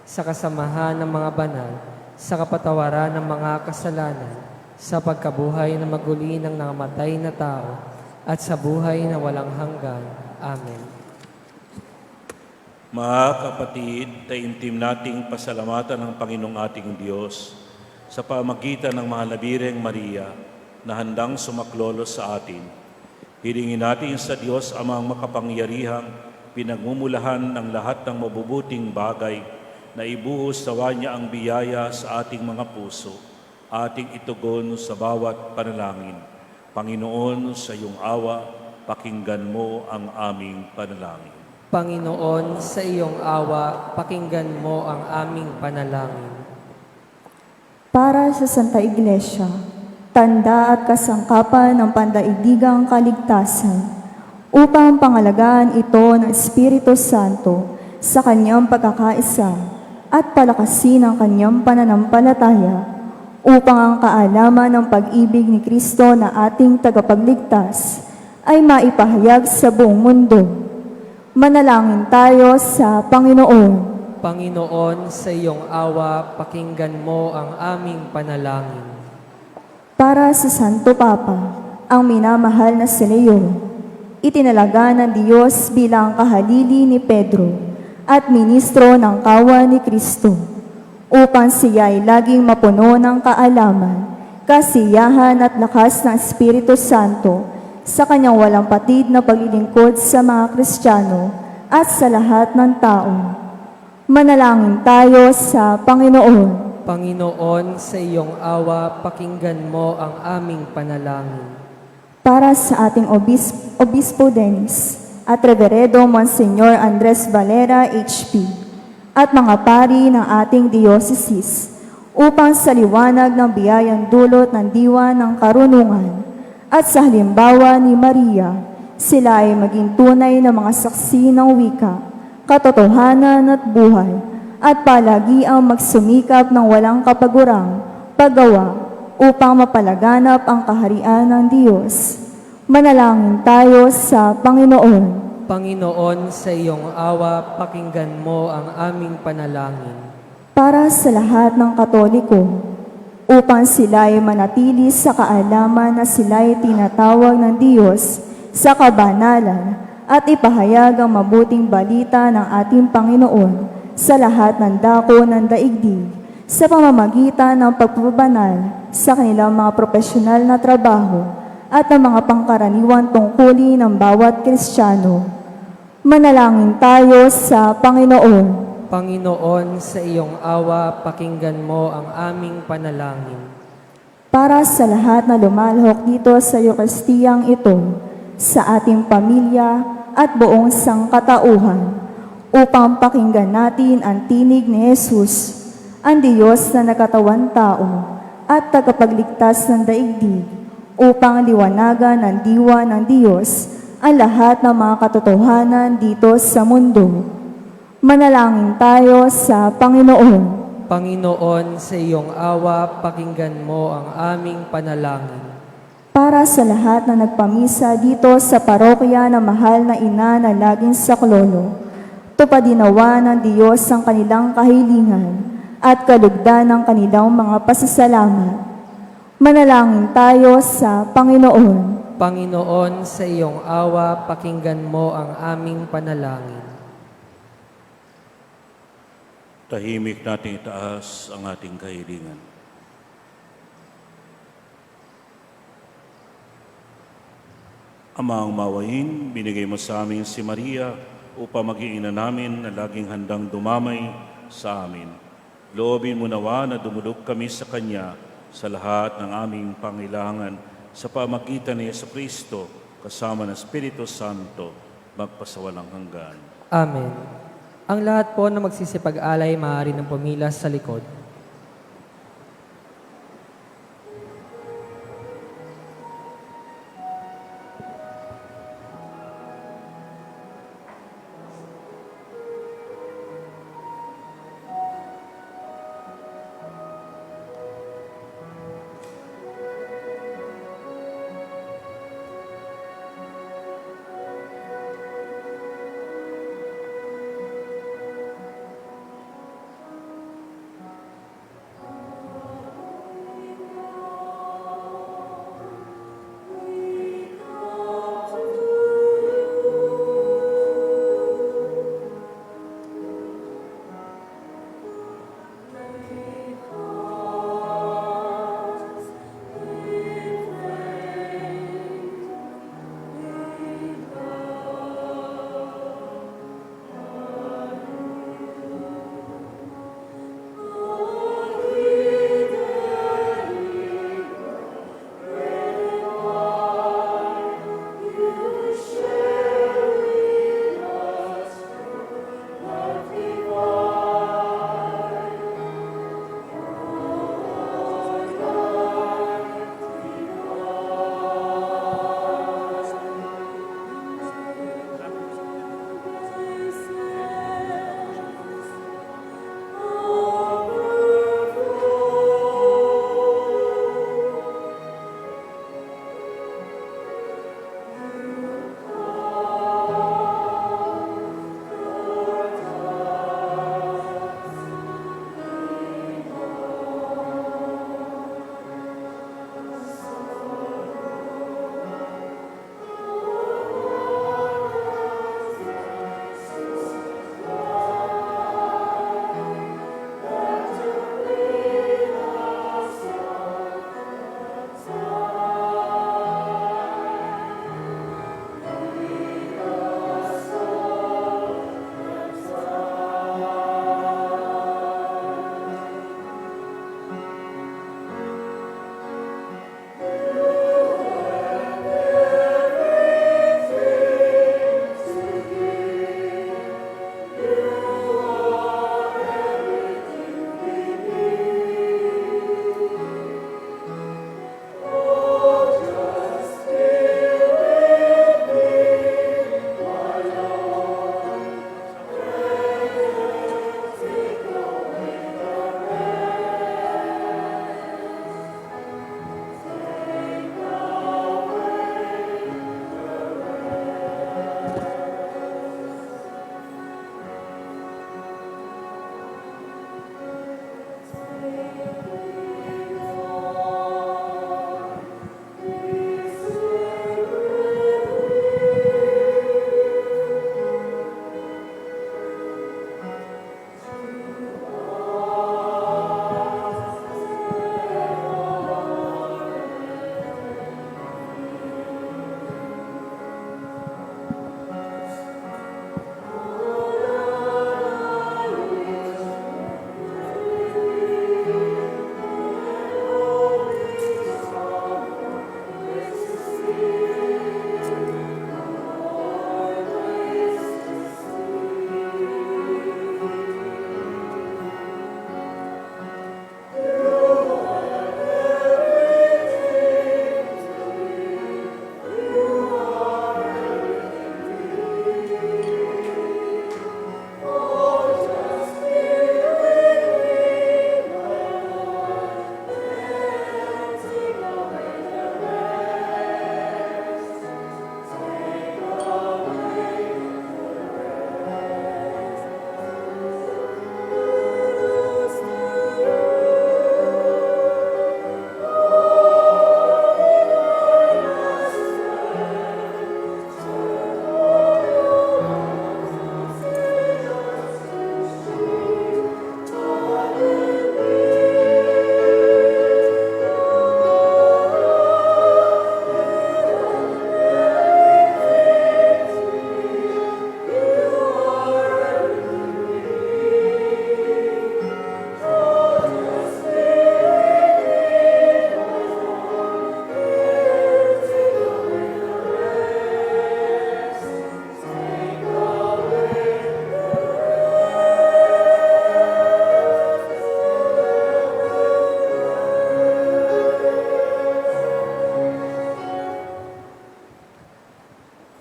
sa kasamahan ng mga banal, sa kapatawaran ng mga kasalanan, sa pagkabuhay na maguli ng nangamatay na tao, at sa buhay na walang hanggan. Amen. Mga kapatid, taimtim nating pasalamatan ng Panginoong ating Diyos sa pamagitan ng Mahalabireng Maria na handang sumaklolo sa atin. Hilingin natin sa Diyos amang makapangyarihang pinagmumulahan ng lahat ng mabubuting bagay na ibuhos sawa niya ang biyaya sa ating mga puso, ating itugon sa bawat panalangin. Panginoon, sa iyong awa, pakinggan mo ang aming panalangin. Panginoon, sa iyong awa, pakinggan mo ang aming panalangin. Para sa Santa Iglesia, tanda at kasangkapan ng pandaigdigang kaligtasan, upang pangalagaan ito ng Espiritu Santo sa kanyang pagkakaisa at palakasin ang kanyang pananampalataya, upang ang kaalaman ng pag-ibig ni Kristo na ating tagapagligtas ay maipahayag sa buong mundo. Manalangin tayo sa Panginoon. Panginoon, sa iyong awa, pakinggan mo ang aming panalangin. Para sa Santo Papa, ang minamahal na si Leo, itinalaga ng Diyos bilang kahalili ni Pedro at ministro ng kawan ni Kristo, upang siya ay laging mapuno ng kaalaman, kasiyahan at lakas ng Espiritu Santo sa kanyang walang patid na paglilingkod sa mga Kristiyano at sa lahat ng tao. Manalangin tayo sa Panginoon. Panginoon, sa iyong awa, pakinggan mo ang aming panalangin. Para sa ating Obispo Dennis at Reveredo Monsenyor Andres Valera HP at mga pari ng ating dioceses, upang sa liwanag ng biyayang dulot ng diwa ng karunungan at sa halimbawa ni Maria, sila ay maging tunay na mga saksi ng wika, katotohanan at buhay, at palagi ang magsumikap ng walang kapagurang paggawa upang mapalaganap ang kaharian ng Diyos. Manalangin tayo sa Panginoon. Panginoon, sa iyong awa, pakinggan mo ang aming panalangin. Para sa lahat ng Katoliko, upang sila ay manatili sa kaalaman na sila ay tinatawag ng Diyos sa kabanalan at ipahayag ang mabuting balita ng ating Panginoon sa lahat ng dako ng daigdig sa pamamagitan ng pagpapabanal sa kanilang mga profesional na trabaho at ang mga pangkaraniwang tungkulin ng bawat Kristiyano. Manalangin tayo sa Panginoon. Panginoon, sa iyong awa, pakinggan mo ang aming panalangin. Para sa lahat na lumalhok dito sa Eukaristiyang ito, sa ating pamilya at buong sangkatauhan, upang pakinggan natin ang tinig ni Jesus, ang Diyos na nakatawan tao at tagapagligtas ng daigdig, upang liwanagan ng diwa ng Diyos ang lahat ng mga katotohanan dito sa mundo. Manalangin tayo sa Panginoon. Panginoon, sa iyong awa, pakinggan mo ang aming panalangin. Para sa lahat na nagpamisa dito sa parokya na mahal na ina na laging saklolo, tupadinawa ng Diyos ang kanilang kahilingan at kalugdan ng kanilang mga pasasalamat. Manalangin tayo sa Panginoon. Panginoon, sa iyong awa, pakinggan mo ang aming panalangin. Tahimik nating itaas ang ating kahilingan. Amang mawain, binigay mo sa amin si Maria upang maging ina namin na laging handang dumamay sa amin. Loobin mo nawa na dumulog kami sa Kanya sa lahat ng aming pangailangan sa pamagitan ni Jesucristo kasama ng Espiritu Santo magpasawalang hanggan. Amen. Ang lahat po na magsisipag-alay maaari ng pumilas sa likod.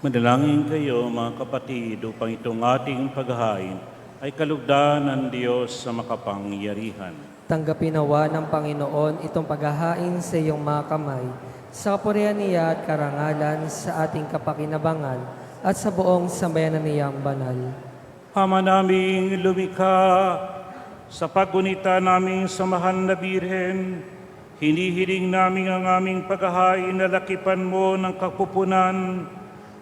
Manalangin kayo mga kapatid upang itong ating paghahain ay kalugdan ng Diyos sa makapangyarihan. Tanggapin nawa ng Panginoon itong paghahain sa iyong mga kamay, sa kapurihan niya at karangalan sa ating kapakinabangan at sa buong sambayanan niyang banal. Ama naming lumikha, sa paggunita naming sa mahal na Birhen, hinihiling namin ang aming paghahain na lakipan mo ng kapupunan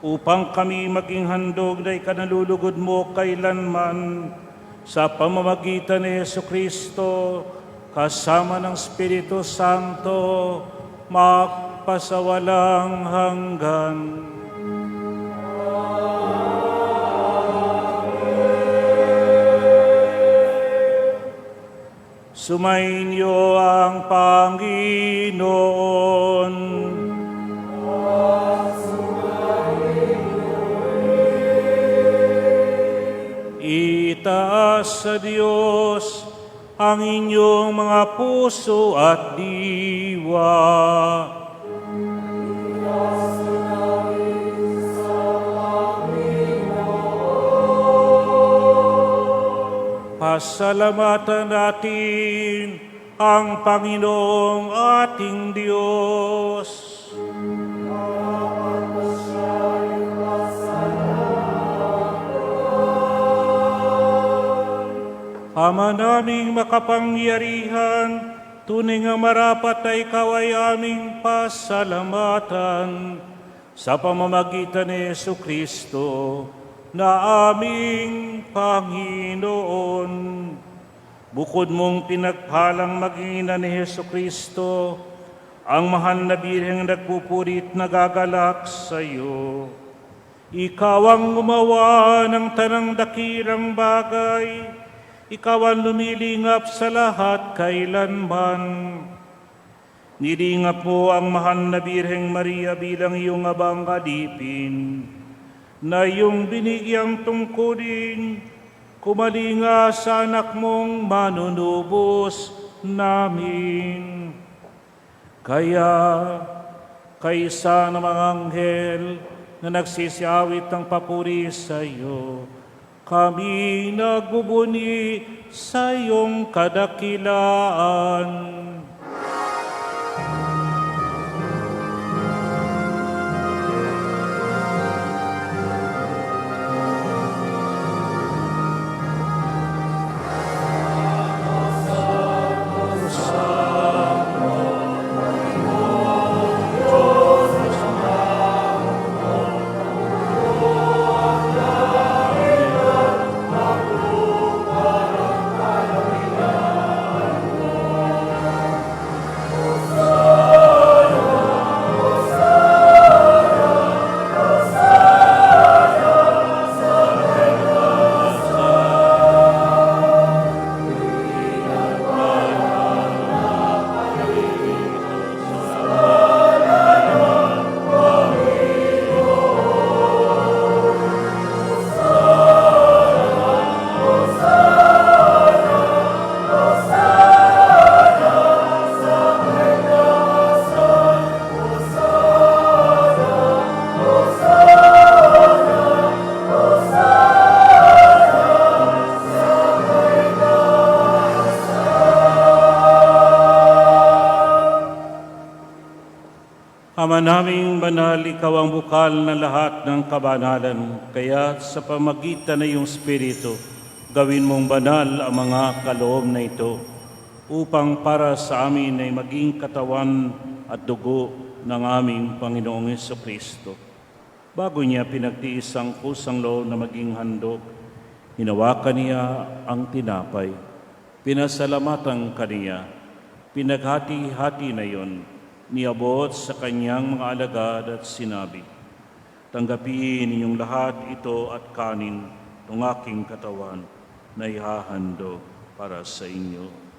upang kami maging handog na ikanalulugod mo kailanman sa pamamagitan ni Jesucristo kasama ng Espiritu Santo magpasawalang hanggan. Sumainyo ang Panginoon. Itaas sa Diyos ang inyong mga puso at diwa. Pasalamatan natin ang Panginoong ating Diyos. Ama naming makapangyarihan, tunay nga marapat na ikaw ay aming pasalamatan sa pamamagitan ni Jesucristo na aming Panginoon. Bukod mong pinagpalang maging ina ni Jesucristo, ang mahal na Birheng nagpupurit na gagalak sa iyo. Ikaw ang gumawa ng tanang dakilang bagay, ikaw ang lumilingap sa lahat kailanman. Nilingap mo ang mahal na Birheng Maria bilang iyong abang alipin, na iyong binigyang tungkulin, kumalinga sa anak mong manunubos namin. Kaya, kaysa ng mga anghel na nagsisiawit ng papuri sa iyo, kami nagbubuni sa iyong kadakilaan. Ama naming banal, ikaw ang bukal na lahat ng kabanalan. Kaya sa pamagitan ng iyong Espiritu, gawin mong banal ang mga kaloob na ito upang para sa amin ay maging katawan at dugo ng aming Panginoong Jesucristo. Bago niya pinagtiis ang kusang loob na maging handog, hinawakan niya ang tinapay, pinasalamatan kaniya, pinaghati-hati na iyon, niabot sa kanyang mga alagad at sinabi, "Tanggapin ninyong lahat ito at kanin ng aking katawan na ihahandog para sa inyo."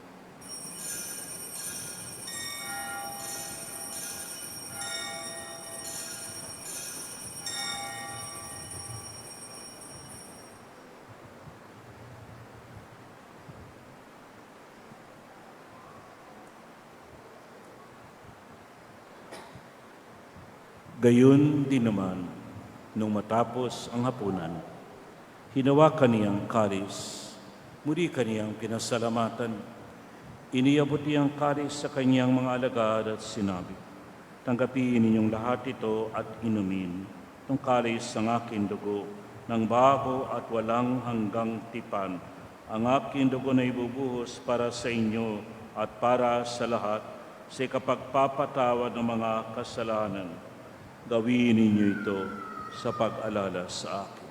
Gayon din naman, Nung matapos ang hapunan, hinawakan niyang kalis, muli kaniyang pinasalamatan. Iniabot niyang kalis sa kanyang mga alagad at sinabi, "Tanggapin ninyong lahat ito at inumin. Itong kalis ang aking dugo, ng bago at walang hanggang tipan. Ang aking dugo na ibubuhos para sa inyo at para sa lahat sa kapagpapatawad ng mga kasalanan. Gawin ninyo ito sa pag-alala sa akin."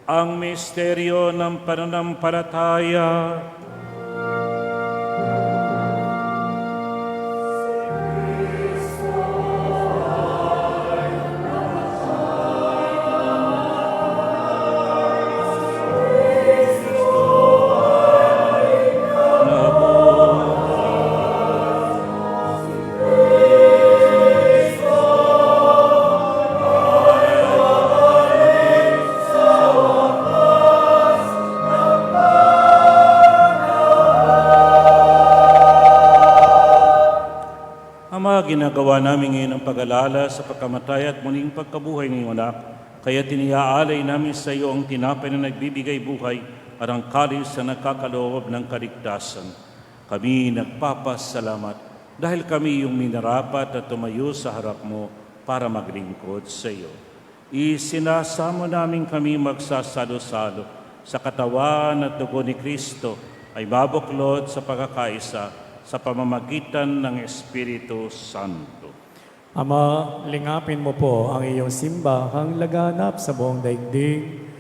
Ang misteryo ng pananampalataya. Ginagawa namin ngayon ang pag-alala sa pagkamatay at muling pagkabuhay ng iyong anak. Kaya tiniaalay namin sa iyo ang tinapay na nagbibigay buhay at ang kalis na nagkakaloob ng kaligtasan. Kami nagpapasalamat dahil kami yung minarapat at tumayo sa harap mo para maglingkod sa iyo. Isinasamo namin kami magsasalo-salo sa katawan at dugo ni Kristo ay mabuklod sa pagkakaisa sa pamamagitan ng Espiritu Santo. Ama, lingapin mo po ang iyong simbahang laganap sa buong daigdig.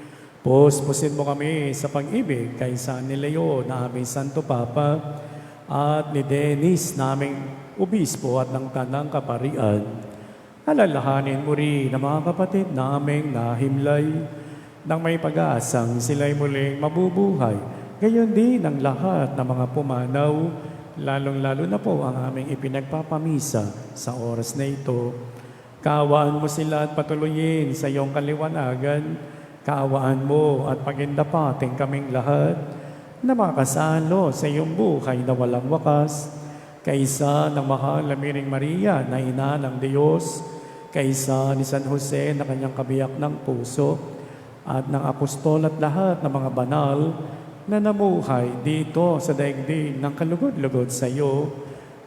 Puspusin mo kami sa pag-ibig kay San Leo na aming Santo Papa at ni Dennis naming Obispo at ng Tanang Kaparian. Alalahanin mo rin ang mga kapatid naming nahimlay nang may pag-asang sila'y muling mabubuhay. Gayon din ang lahat ng mga pumanaw, lalong-lalo na po ang aming ipinagpapamisa sa oras na ito. Kaawaan mo sila at patuloyin sa iyong kaliwanagan. Kaawaan mo at pagindapating kaming lahat na makasalo sa iyong buhay na walang wakas. Kaysa ng mahal na Miring Maria na ina ng Diyos, kaysa ni San Jose na kanyang kabiyak ng puso, at ng apostol at lahat ng mga banal na namuhay dito sa daigdig ng kalugod-lugod sa iyo,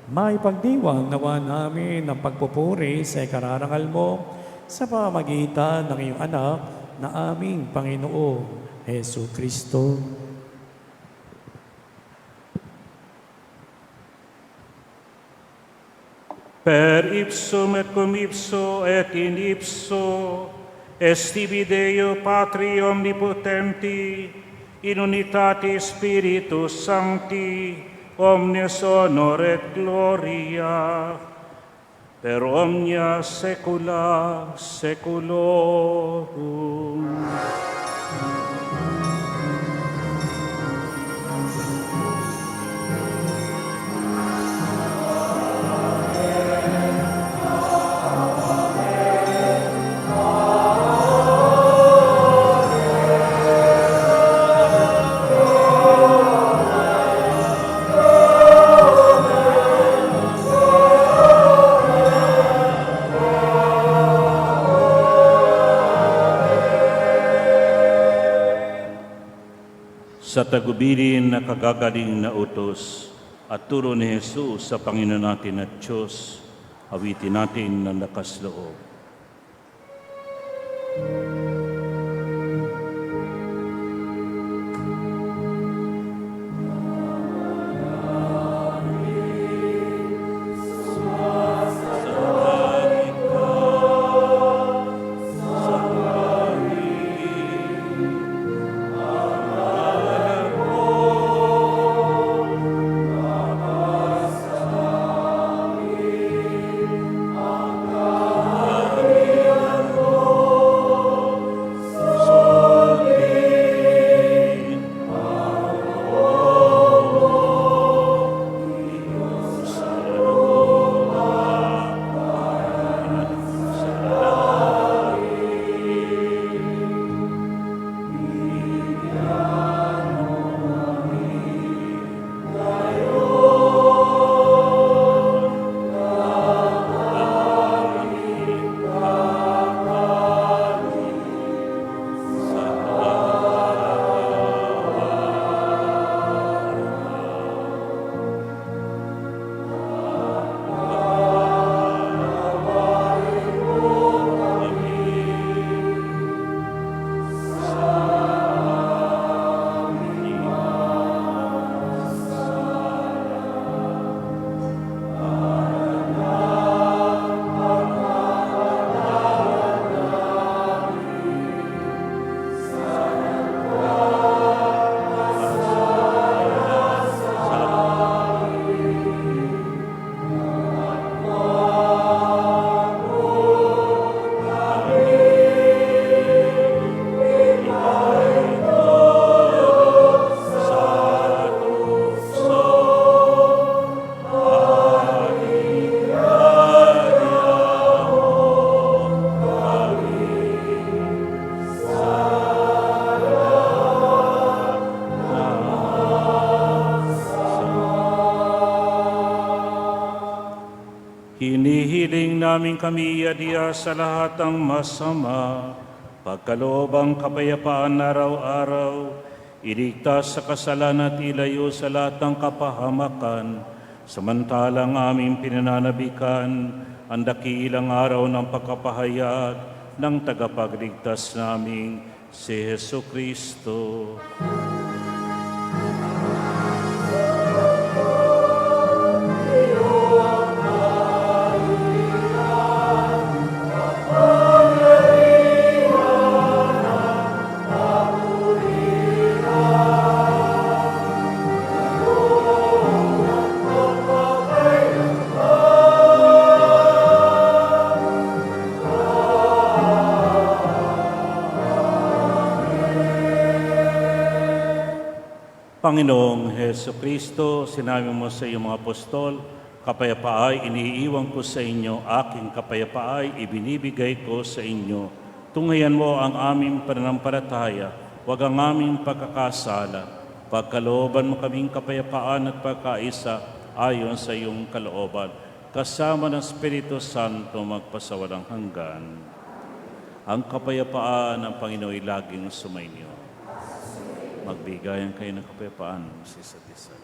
may pagdiwang nawa namin ng pagpupuri sa ikararangal mo sa pamamagitan ng iyong anak na aming Panginoong Hesu Kristo. Per ipsum et cum ipso et in ipso, estibi Deo Patri Omnipotenti, in unitate Spiritus Sancti, omnes honor et gloria, per omnia saecula saeculorum. Sa tagubilin na kagagaling na utos at turo ni Jesus sa Panginoon natin at Diyos, awitin natin ng lakas loob. namin kami adiya sa lahat ng masama, pagkaloobang kapayapaan araw-araw, iligtas sa kasalanan at ilayo sa lahat ng kapahamakan, samantalang aming pinananabikan ang dakilang araw ng pagkapahayag ng tagapagligtas naming si Hesu Kristo. Panginoong Heso Kristo, sinabi mo sa iyong mga apostol, kapayapaay iniiwan ko sa inyo, aking kapayapaay ibinibigay ko sa inyo. Tunghayan mo ang aming pananampalataya, huwag ang aming pagkakasala. Pagkalooban mo kaming kapayapaan at pagkaisa ayon sa iyong kalooban, kasama ng Espiritu Santo magpasawalang hanggan. Ang kapayapaan ng Panginoon ay laging sumainyo. Magbigayan kayo ng kapayapaan sa isa't isa.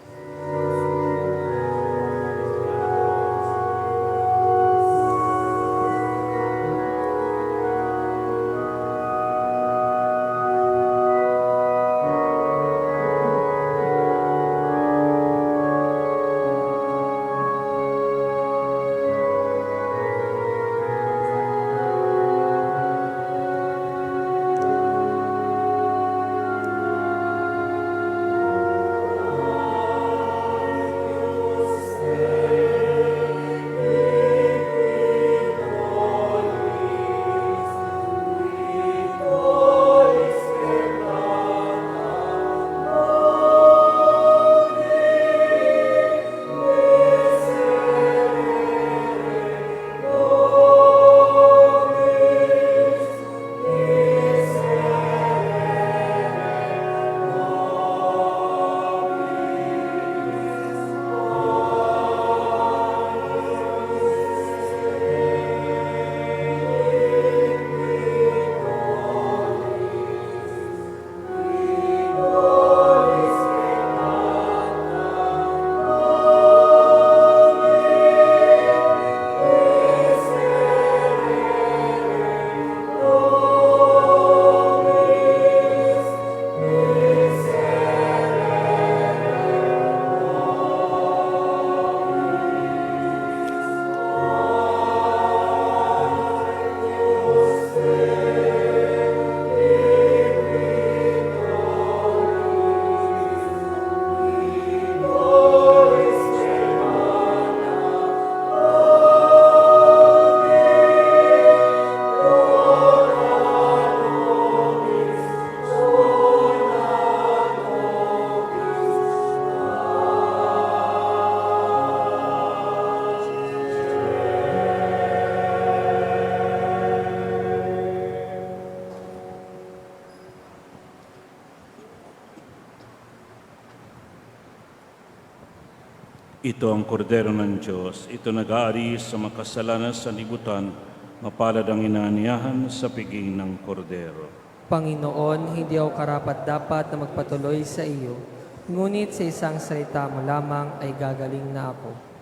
Ito ang kordero ng Diyos. Ito nag-aari sa makasalanan sa libutan. Mapalad ang inaaniyahan sa piging ng kordero. Panginoon, hindi ako karapat-dapat na magpatuloy sa iyo, ngunit sa isang salita mo lamang ay gagaling na ako.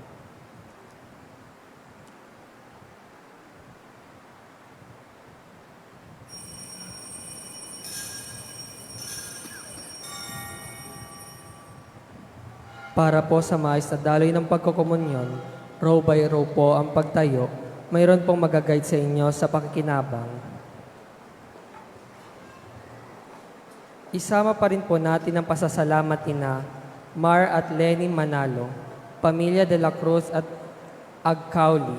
Para po sa maayos na daloy ng pagkukomunyon, row by row po ang pagtayo, mayroon pong mag-guide sa inyo sa pakikinabang. Isama pa rin po natin ang pasasalamat ina Mar at Lenny Manalo, Pamilya de la Cruz at Agcauli,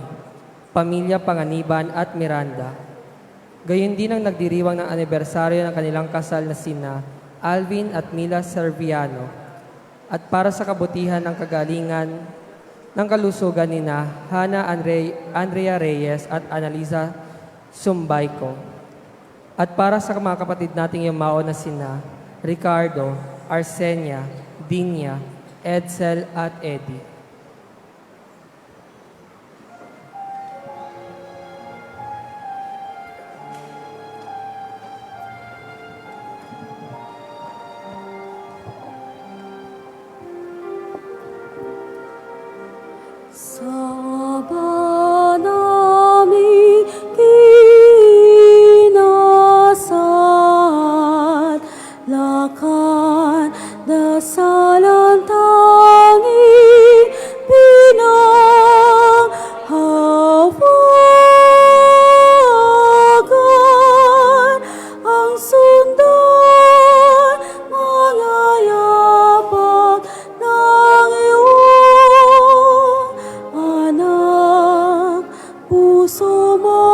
Pamilya Panganiban at Miranda. Gayon din ang nagdiriwang ng anibersaryo ng kanilang kasal na sina Alvin at Mila Serviano, at para sa kabutihan ng kagalingan ng kalusugan ni Hana Andrea Reyes at Analiza Sumbayco. At para sa mga kapatid nating yumao na sina Ricardo, Arsenia, Dinya, Edsel at Eddie.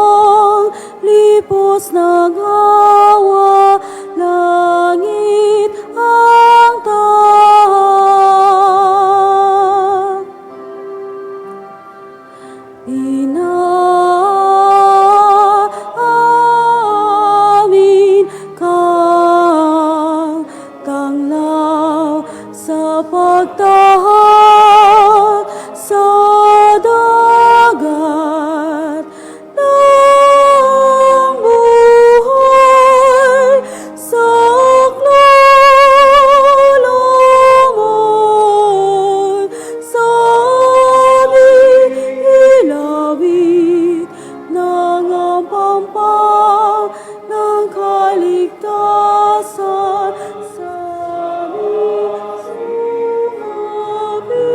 ang lipos ng awa, langit ang tahat. Inaamin kang tanglaw sa pagtahat sa dagat ng buhay sa kloloman sa aming ilawit ng pampang ng kaligtasan sa aming sumabi.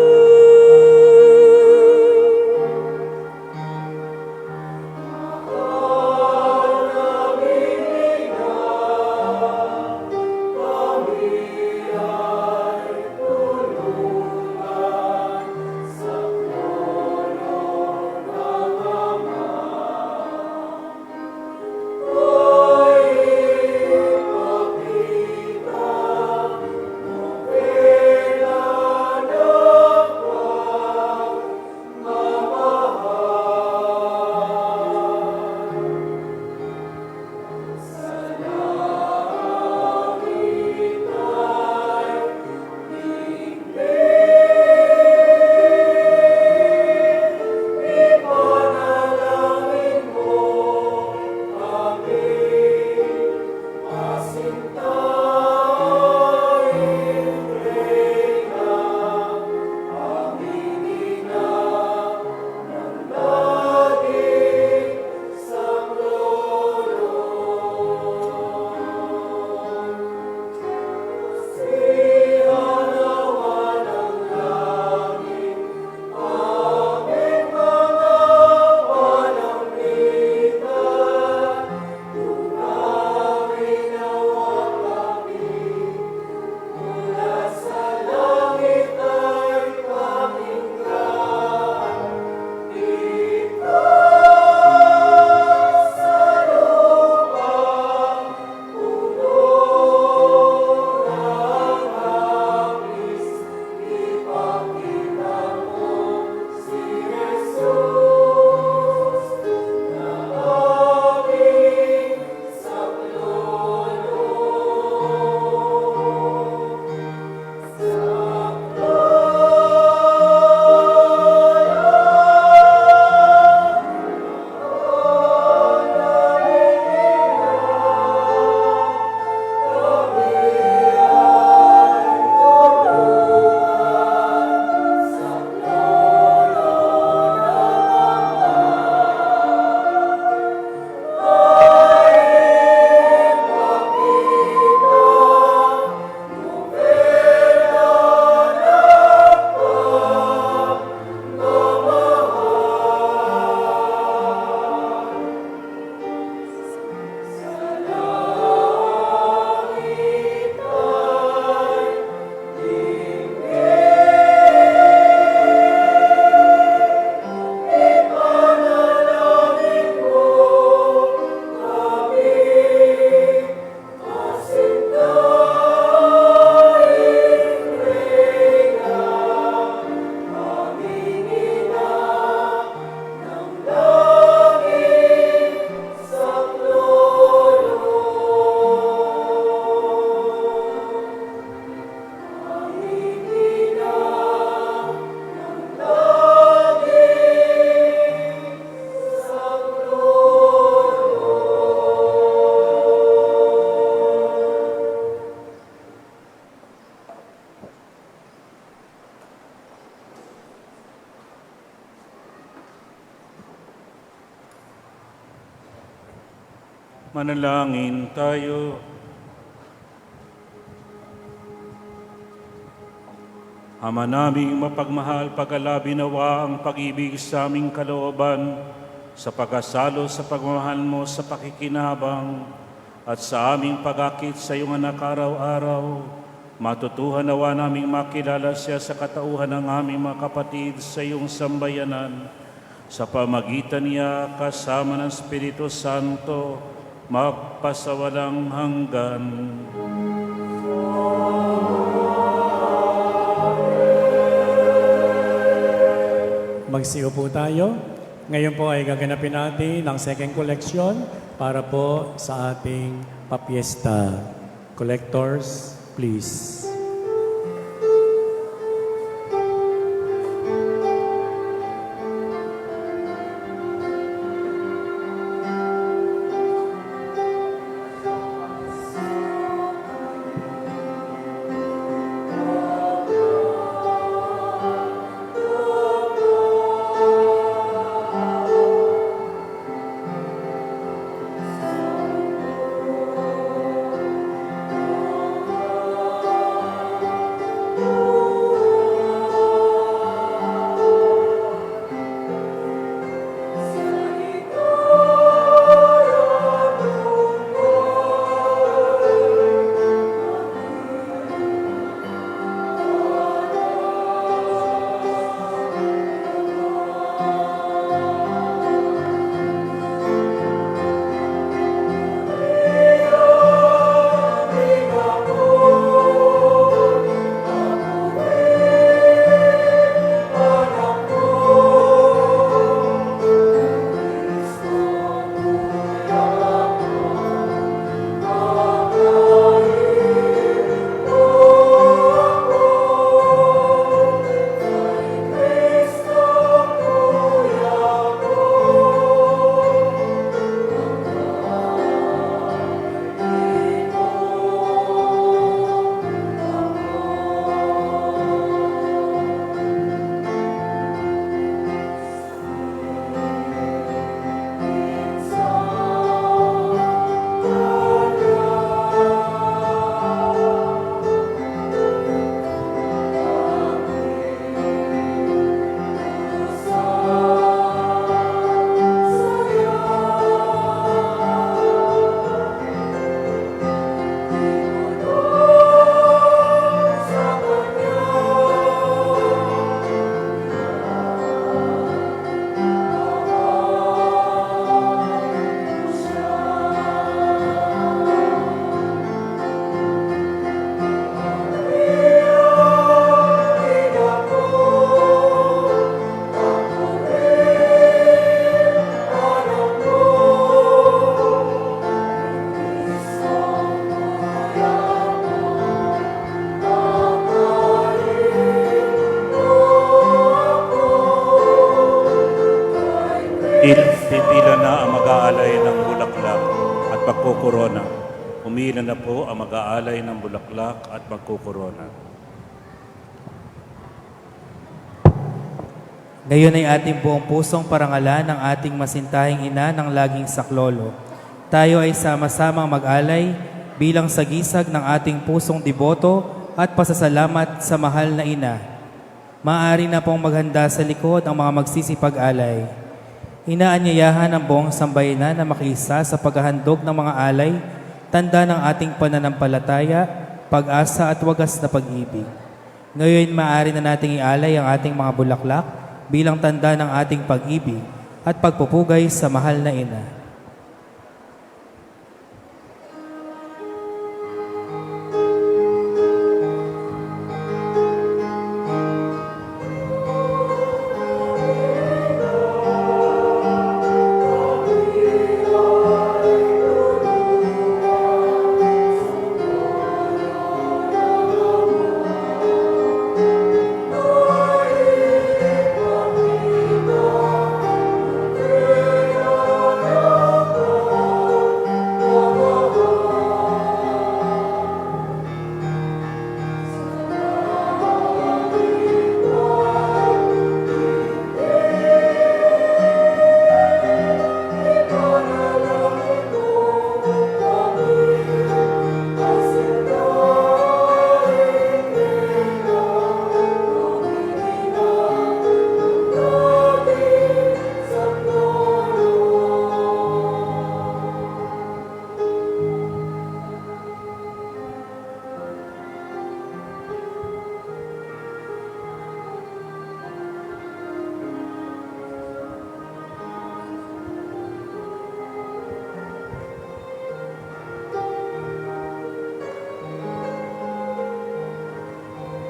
Manalangin tayo. Ama naming mapagmahal, pag-alabi nawa ang pag-ibig sa aming kalooban sa pagkasalo sa pagmamahal mo sa pakikinabang at sa aming pag-akit sa iyong anak araw-araw. Matutuhan nawa naming makilala siya sa katauhan ng aming mga kapatid sa iyong sambayanan sa pamagitan niya kasama ng Espiritu Santo, magpasawalang hanggan. Magsiyo po tayo. Ngayon po ay gaganapin natin ang second collection para po sa ating papiesta. Collectors, please. Titila na ang mag-aalay ng bulaklak at magkukorona. Umila na po ang mag-aalay ng bulaklak at magkukorona. Ngayon ay ating buong pusong parangalan ng ating masintahing ina ng laging saklolo. Tayo ay sama-samang mag-alay bilang sagisag ng ating pusong deboto at pasasalamat sa mahal na ina. Maaari na pong maghanda sa likod ang mga magsisipag-alay. Inaanyayahan ang buong sambayanan na makiisa sa paghahandog ng mga alay, tanda ng ating pananampalataya, pag-asa at wagas na pag-ibig. Ngayon, maaari na nating ialay ang ating mga bulaklak bilang tanda ng ating pag-ibig at pagpupugay sa mahal na ina.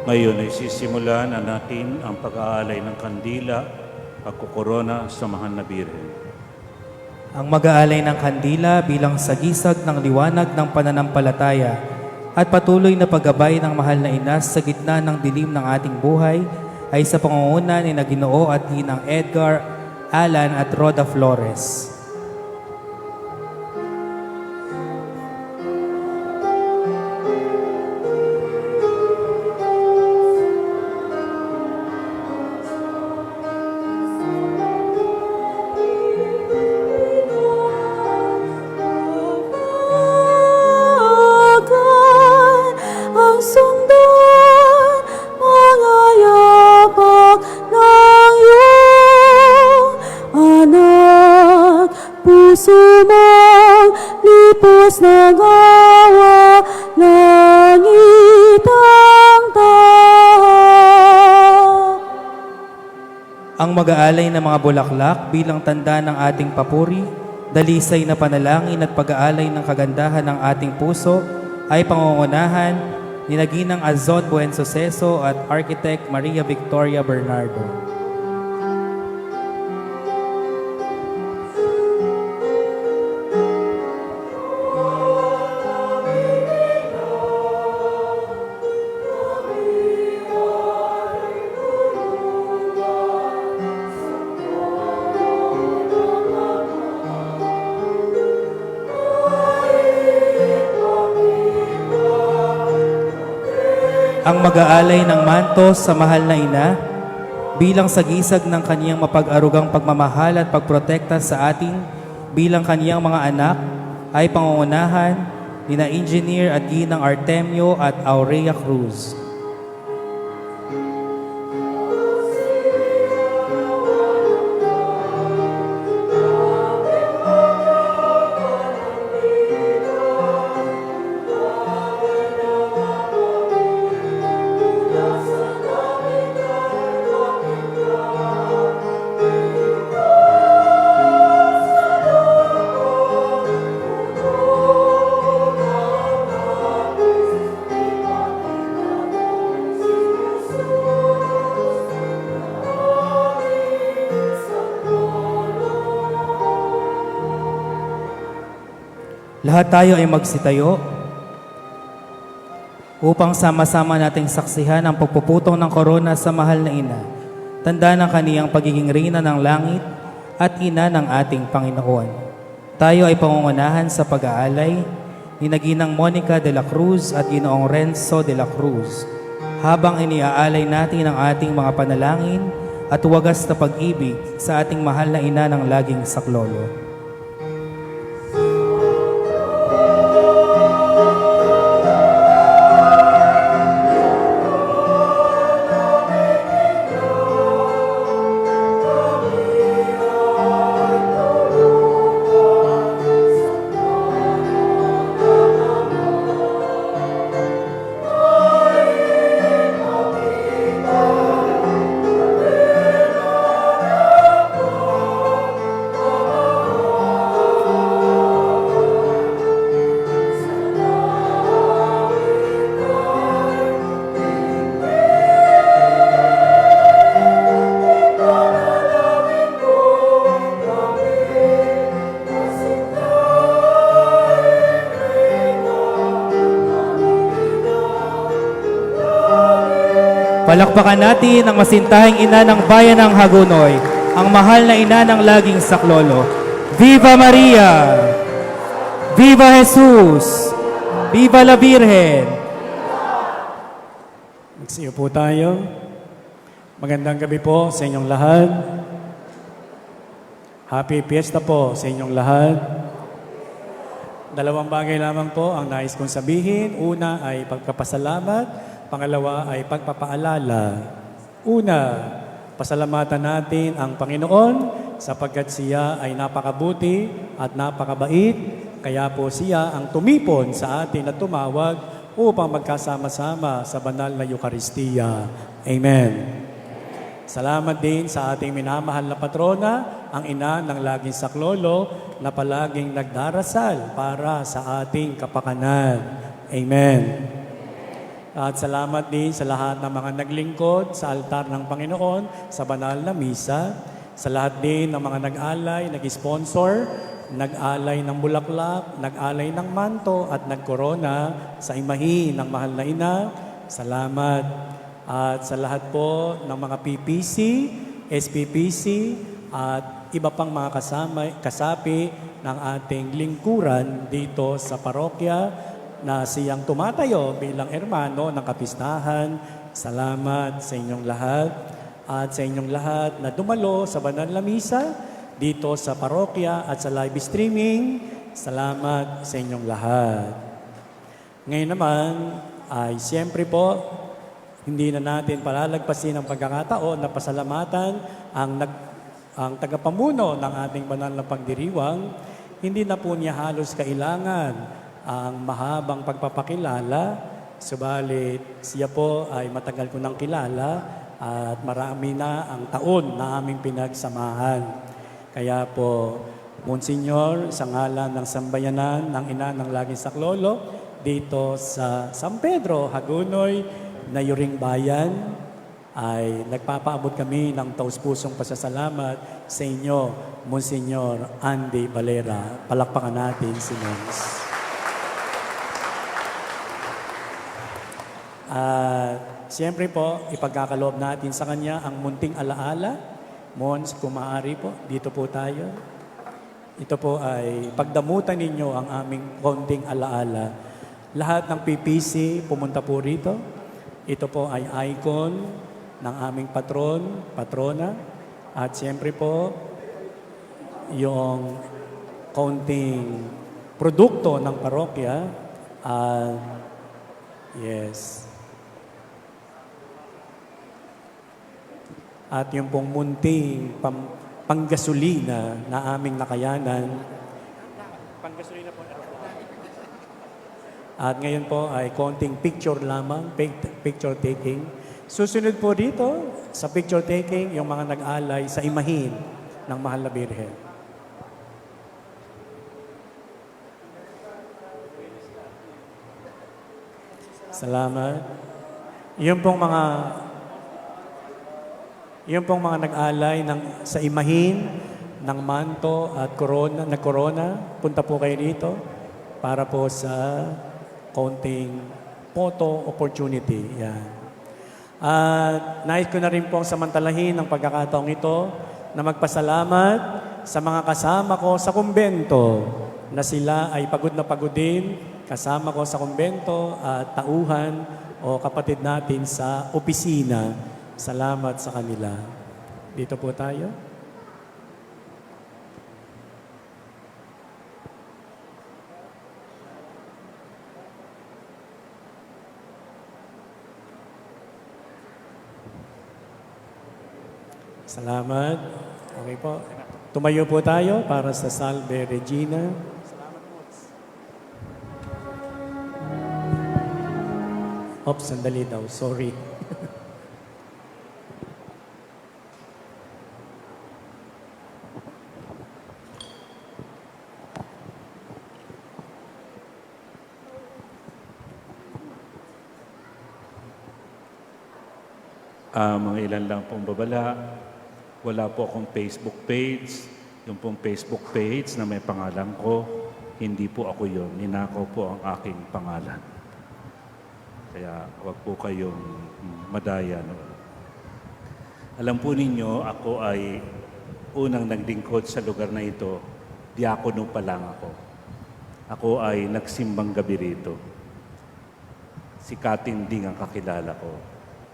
Ngayon ay sisimulan na natin ang pag-aalay ng kandila, pagkukorona sa mahal na Birhen. Ang mag-aalay ng kandila bilang sagisag ng liwanag ng pananampalataya at patuloy na paggabay ng mahal na ina sa gitna ng dilim ng ating buhay ay sa pangunguna ni na Ginoo at Ginang Edgar, Alan at Rhoda Flores. Ang sundan, mga yapak ng iyong anak, puso mong lipos ng awa, langit ang tahak. Ang mag-aalay ng mga bulaklak bilang tanda ng ating papuri, dalisay na panalangin at pag-aalay ng kagandahan ng ating puso ay pangungunahan ni Naginang Azon Buensuceso at Architect Maria Victoria Bernardo. Ang mag-aalay ng manto sa mahal na ina bilang sagisag ng kaniyang mapag-arugang pagmamahal at pagprotekta sa atin bilang kaniyang mga anak ay pangungunahan ni na Engineer at Ginang Artemio at Aurea Cruz. Lahat tayo ay magsitayo upang sama-sama nating saksihan ang pagpuputong ng korona sa mahal na ina, tanda ng kaniyang pagiging reyna ng langit at ina ng ating Panginoon. Tayo ay pangungunahan sa pag-aalay ni Naginang Monica de la Cruz at Ginoong Renzo de la Cruz habang iniaalay natin ang ating mga panalangin at wagas na pag-ibig sa ating mahal na ina ng laging saklolo. Palakpakan natin ang masintahing ina ng bayan ng Hagonoy, ang mahal na ina ng laging saklolo. Viva Maria! Viva Jesus! Viva la Virgen! Magsiyo po tayo. Magandang gabi po sa inyong lahat. Happy Fiesta po sa inyong lahat. Dalawang bagay lamang po ang nais kong sabihin. Una ay pagpapasalamat. Pangalawa ay pagpapaalala. Una, pasalamatan natin ang Panginoon sapagkat siya ay napakabuti at napakabait. Kaya po siya ang tumipon sa atin at tumawag upang magkasama-sama sa banal na Eucharistia. Amen. Salamat din sa ating minamahal na patrona, ang ina ng laging saklolo na palaging nagdarasal para sa ating kapakanan. Amen. At salamat din sa lahat ng mga naglingkod sa altar ng Panginoon, sa banal na misa, sa lahat din ng mga nag-alay, nag-sponsor, nag-alay ng bulaklak, nag-alay ng manto at nagkorona sa imahin ng mahal na ina. Salamat. At sa lahat po ng mga PPC, SPPC at iba pang mga kasapi ng ating lingkuran dito sa parokya na siyang tumatayo bilang hermano ng kapistahan. Salamat sa inyong lahat at sa inyong lahat na dumalo sa banal na misa dito sa parokya at sa live streaming. Salamat sa inyong lahat. Ngayon naman ay siyempre po, hindi na natin palalagpasin ang pagkakataon na pasalamatan ang tagapamuno ng ating banal na pagdiriwang. Hindi na po niya halos kailangan ang mahabang pagpapakilala, subalit siya po ay matagal ko nang kilala at marami na ang taon na aming pinagsamahan. Kaya po, Monsignor, sa ngalan ng sambayanan ng Ina ng Laging Saklolo, dito sa San Pedro, Hagonoy, Nayuring Bayan, ay nagpapaabot kami ng taus-pusong pasasalamat sa inyo, Monsignor Andy Valera. Palakpakan natin si Mons. Siyempre po, ipagkakaloob natin sa Kanya ang munting alaala. Mons, kung maaari po, dito po tayo. Ito po ay pagdamutan ninyo ang aming konting alaala. Lahat ng PPC, pumunta po rito. Ito po ay icon ng aming patron, patrona. At siyempre po, yung konting produkto ng parokya. Yes. At yung pong munting panggasolina na aming nakayanan. Panggasolina po. At ngayon po ay konting picture lamang, picture taking. Susunod po dito sa picture taking yung mga nag-alay sa imahin ng Mahal na Birhen. Salamat. Yung pong mga nag-alay sa imahin ng manto at corona, punta po kayo dito para po sa konting photo opportunity. Yan. At nais ko na rin pong samantalahin ng pagkakataong ito na magpasalamat sa mga kasama ko sa kumbento na sila ay pagod na pagod din, kasama ko sa kumbento at tauhan o kapatid natin sa opisina. Salamat sa kanila. Dito po tayo. Salamat. Okay po. Tumayo po tayo para sa Salve Regina. Oops, sandali daw. Sorry. Mga ilan lang pong babala. Wala po akong Facebook page. Yung pong Facebook page na may pangalan ko, hindi po ako yun. Ninakaw po ang aking pangalan. Kaya wag po kayong madaya. No? Alam po ninyo, ako ay unang naglingkod sa lugar na ito. Diakono pa lang ako. Ako ay nagsimbang gabi rito. Si Katinding ang kakilala ko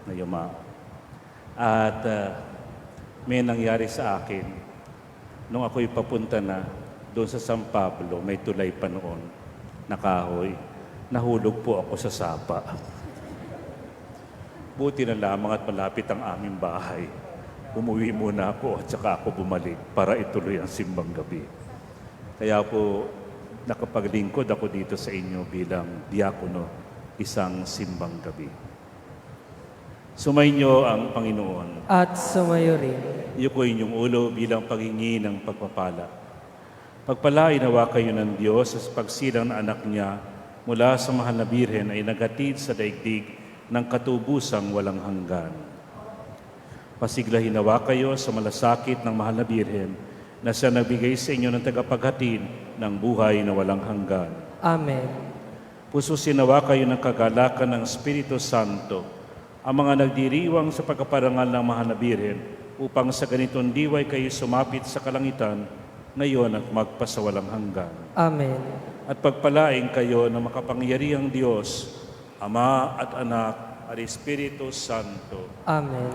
na yuma. At may nangyari sa akin nung ako'y papunta na doon sa San Pablo, may tulay pa noon na kahoy. Nahulog po ako sa sapa. Buti na lamang at malapit ang aming bahay. Umuwi muna ako at saka ako bumalik para ituloy ang simbang gabi. Kaya po nakapaglingkod ako dito sa inyo bilang diakono, isang simbang gabi. Sumainyo ang Panginoon. At sumayo rin. Iyuko inyong ulo bilang paghingi ng pagpapala. Pagpalain nawa kayo ng Diyos sa pagsilang na anak niya mula sa mahal na Birhen ay naghatid sa daigdig ng katubusang walang hanggan. Pasiglahin nawa kayo sa malasakit ng mahal na Birhen na siya nagbigay sa inyo ng tagapaghatid ng buhay na walang hanggan. Amen. Pususin nawa kayo ng kagalakan ng Espiritu Santo, ang mga nagdiriwang sa pagkaparangal ng mahal na Birhen, upang sa ganitong diway kayo sumapit sa kalangitan, ngayon at magpasawalang hanggan. Amen. At pagpalaing kayo ng makapangyarihang Diyos, Ama at Anak at Espiritu Santo. Amen.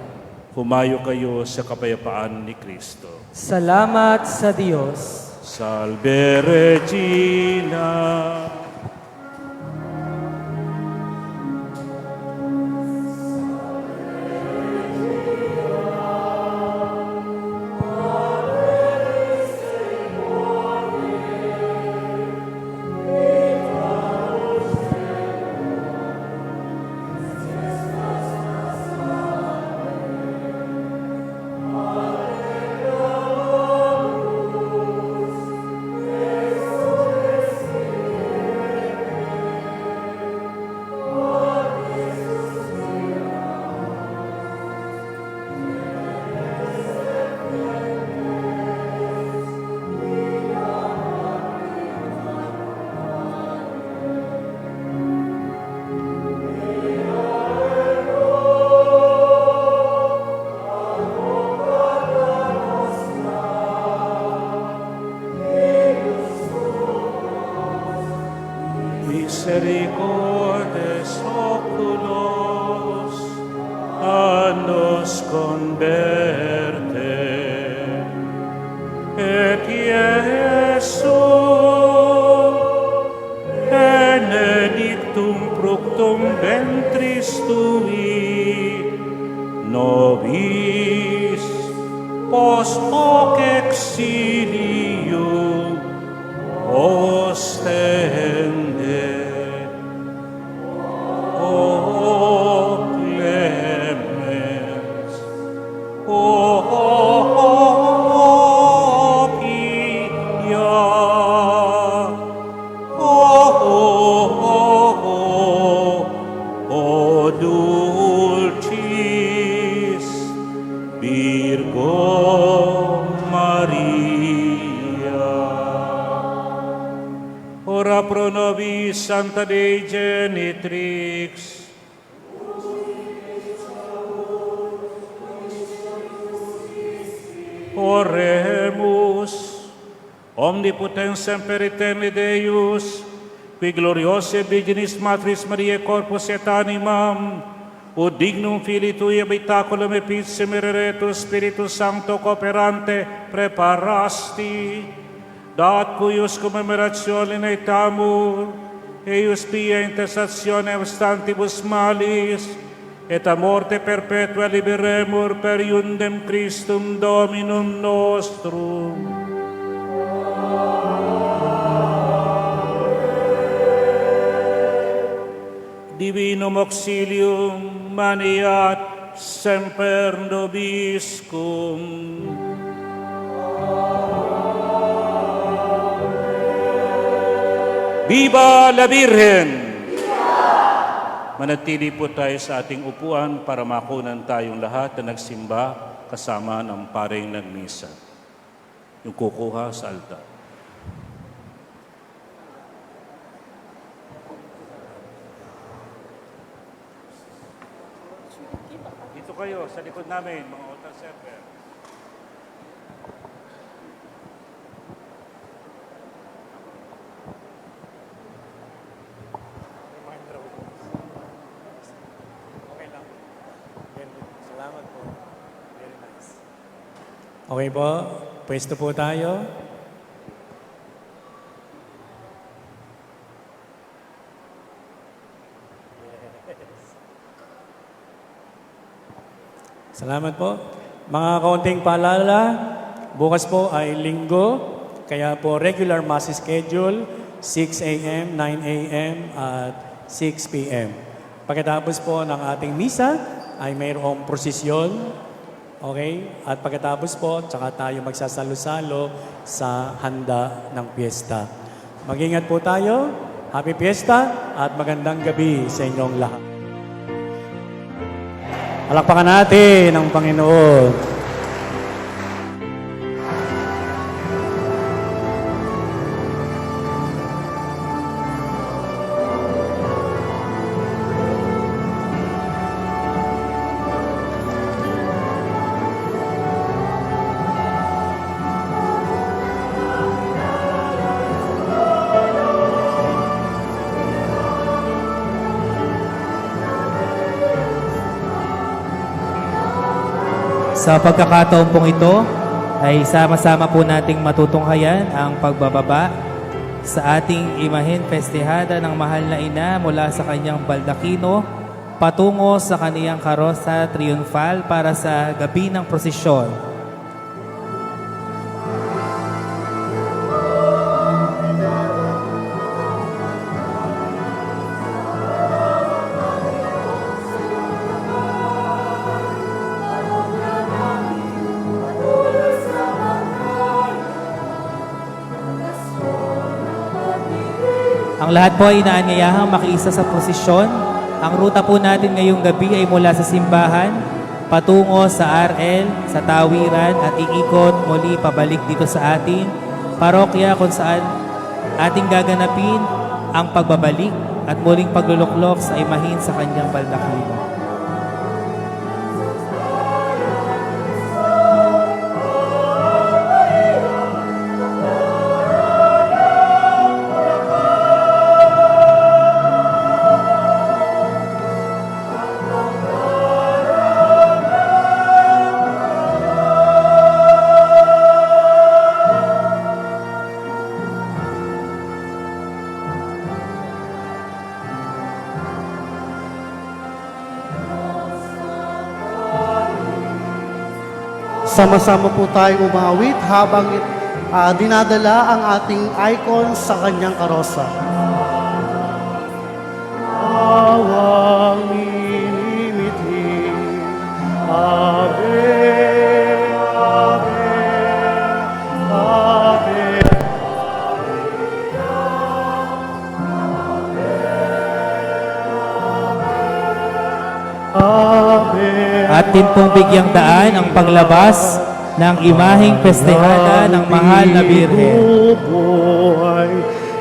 Humayo kayo sa kapayapaan ni Kristo. Salamat sa Diyos. Salve Regina. Misericordes oculos a nos converte, et Iesu benedictum fructum ventris tui, nobis post hoc exilium ostende. O clemens, o pia, o dulcis Virgo Maria. Ora pro nobis Santa Dei Genitrix, oremus. Omnipotens semper eterne Deus, qui gloriosae Virginis Matris Mariae corpus et animam, ut dignum Filii Tui habitaculum epitsem ereretus Spiritus Sancto cooperante preparasti, dat cuius commemoratione naetamur, eius pia intercessione abstantibus malis, et a morte perpetua liberemur per iundem Christum Dominum nostrum. Divinum auxilium maniat semper nobiscum. Viva la Virgen! Manatili po tayo sa ating upuan para makunan tayong lahat na nagsimba kasama ng paring nagmisa. Yung kukuha sa altar. Dito kayo, sa likod namin, mga altar server. Okay po, pwesto po tayo. Salamat po. Mga kaunting paalala, bukas po ay linggo, kaya po regular mass schedule, 6 a.m., 9 a.m. at 6 p.m. Pagkatapos po ng ating misa ay mayroong prosesyon. Okay? At pagkatapos po, tsaka tayo magsasalo-salo sa handa ng piyesta. Mag-ingat po tayo. Happy Fiesta at magandang gabi sa inyong lahat. Palakpakan natin ang Panginoon. Sa pagkakataon pong ito, ay sama-sama po nating matutunghayan ang pagbababa sa ating imahen festehada ng mahal na ina mula sa kanyang baldakino patungo sa kaniyang karosa triunfal para sa gabi ng prosesyon. Ang lahat po ay inaanyayahang makiisa sa prosesyon. Ang ruta po natin ngayong gabi ay mula sa simbahan, patungo sa RL, sa Tawiran at iikot muli pabalik dito sa ating parokya kung saan ating gaganapin ang pagbabalik at muling pagluluklok sa imahin sa kanyang baldakino. Sama-sama po tayo umawit habang dinadala ang ating icon sa kanyang karosa. Awang minimiti, Ave, Ave, Ave. Atin pong bigyang daan ang paglabas ng imaheng festehada ng mahal na Birhen. Buhay,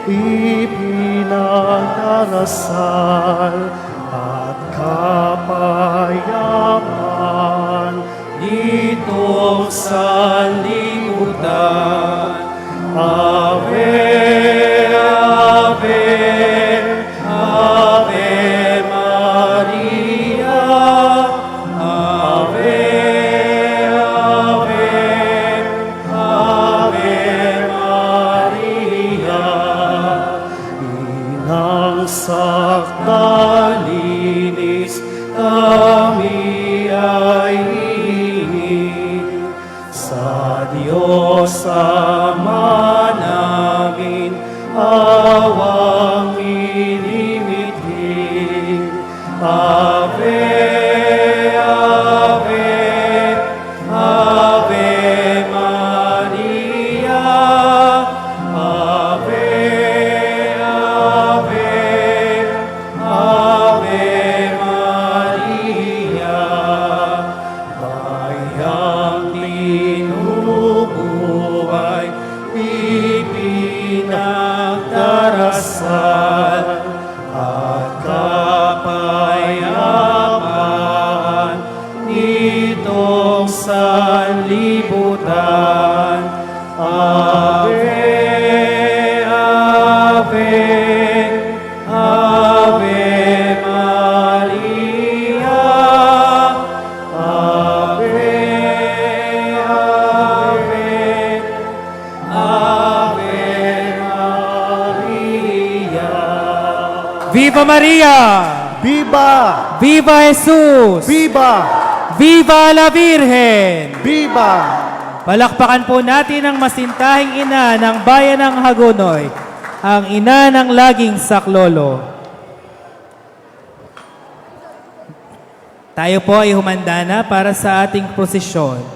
ipinagdarasal at kapayapaan dito sa libutan. Ave, Ave, Ave Maria. Ave, Ave, Ave Maria. Inang sakta linis kami ay hingin sa Diyos Ama namin awang minimitin. Ave, Ave, Ave Maria. Ave, Ave, Ave Maria. Bayang tinubuhay, ipinagdarasal at kapayapaan nitong sanlibutan. Ave, Ave, Ave Maria. Ave, Ave, Ave Maria. Viva Maria! Viva! Viva Jesus! Viva! Viva la Virgen! Viva! Palakpakan po natin ang masintahing ina ng bayan ng Hagonoy, ang ina ng laging saklolo. Tayo po ay humanda na para sa ating prosesyon.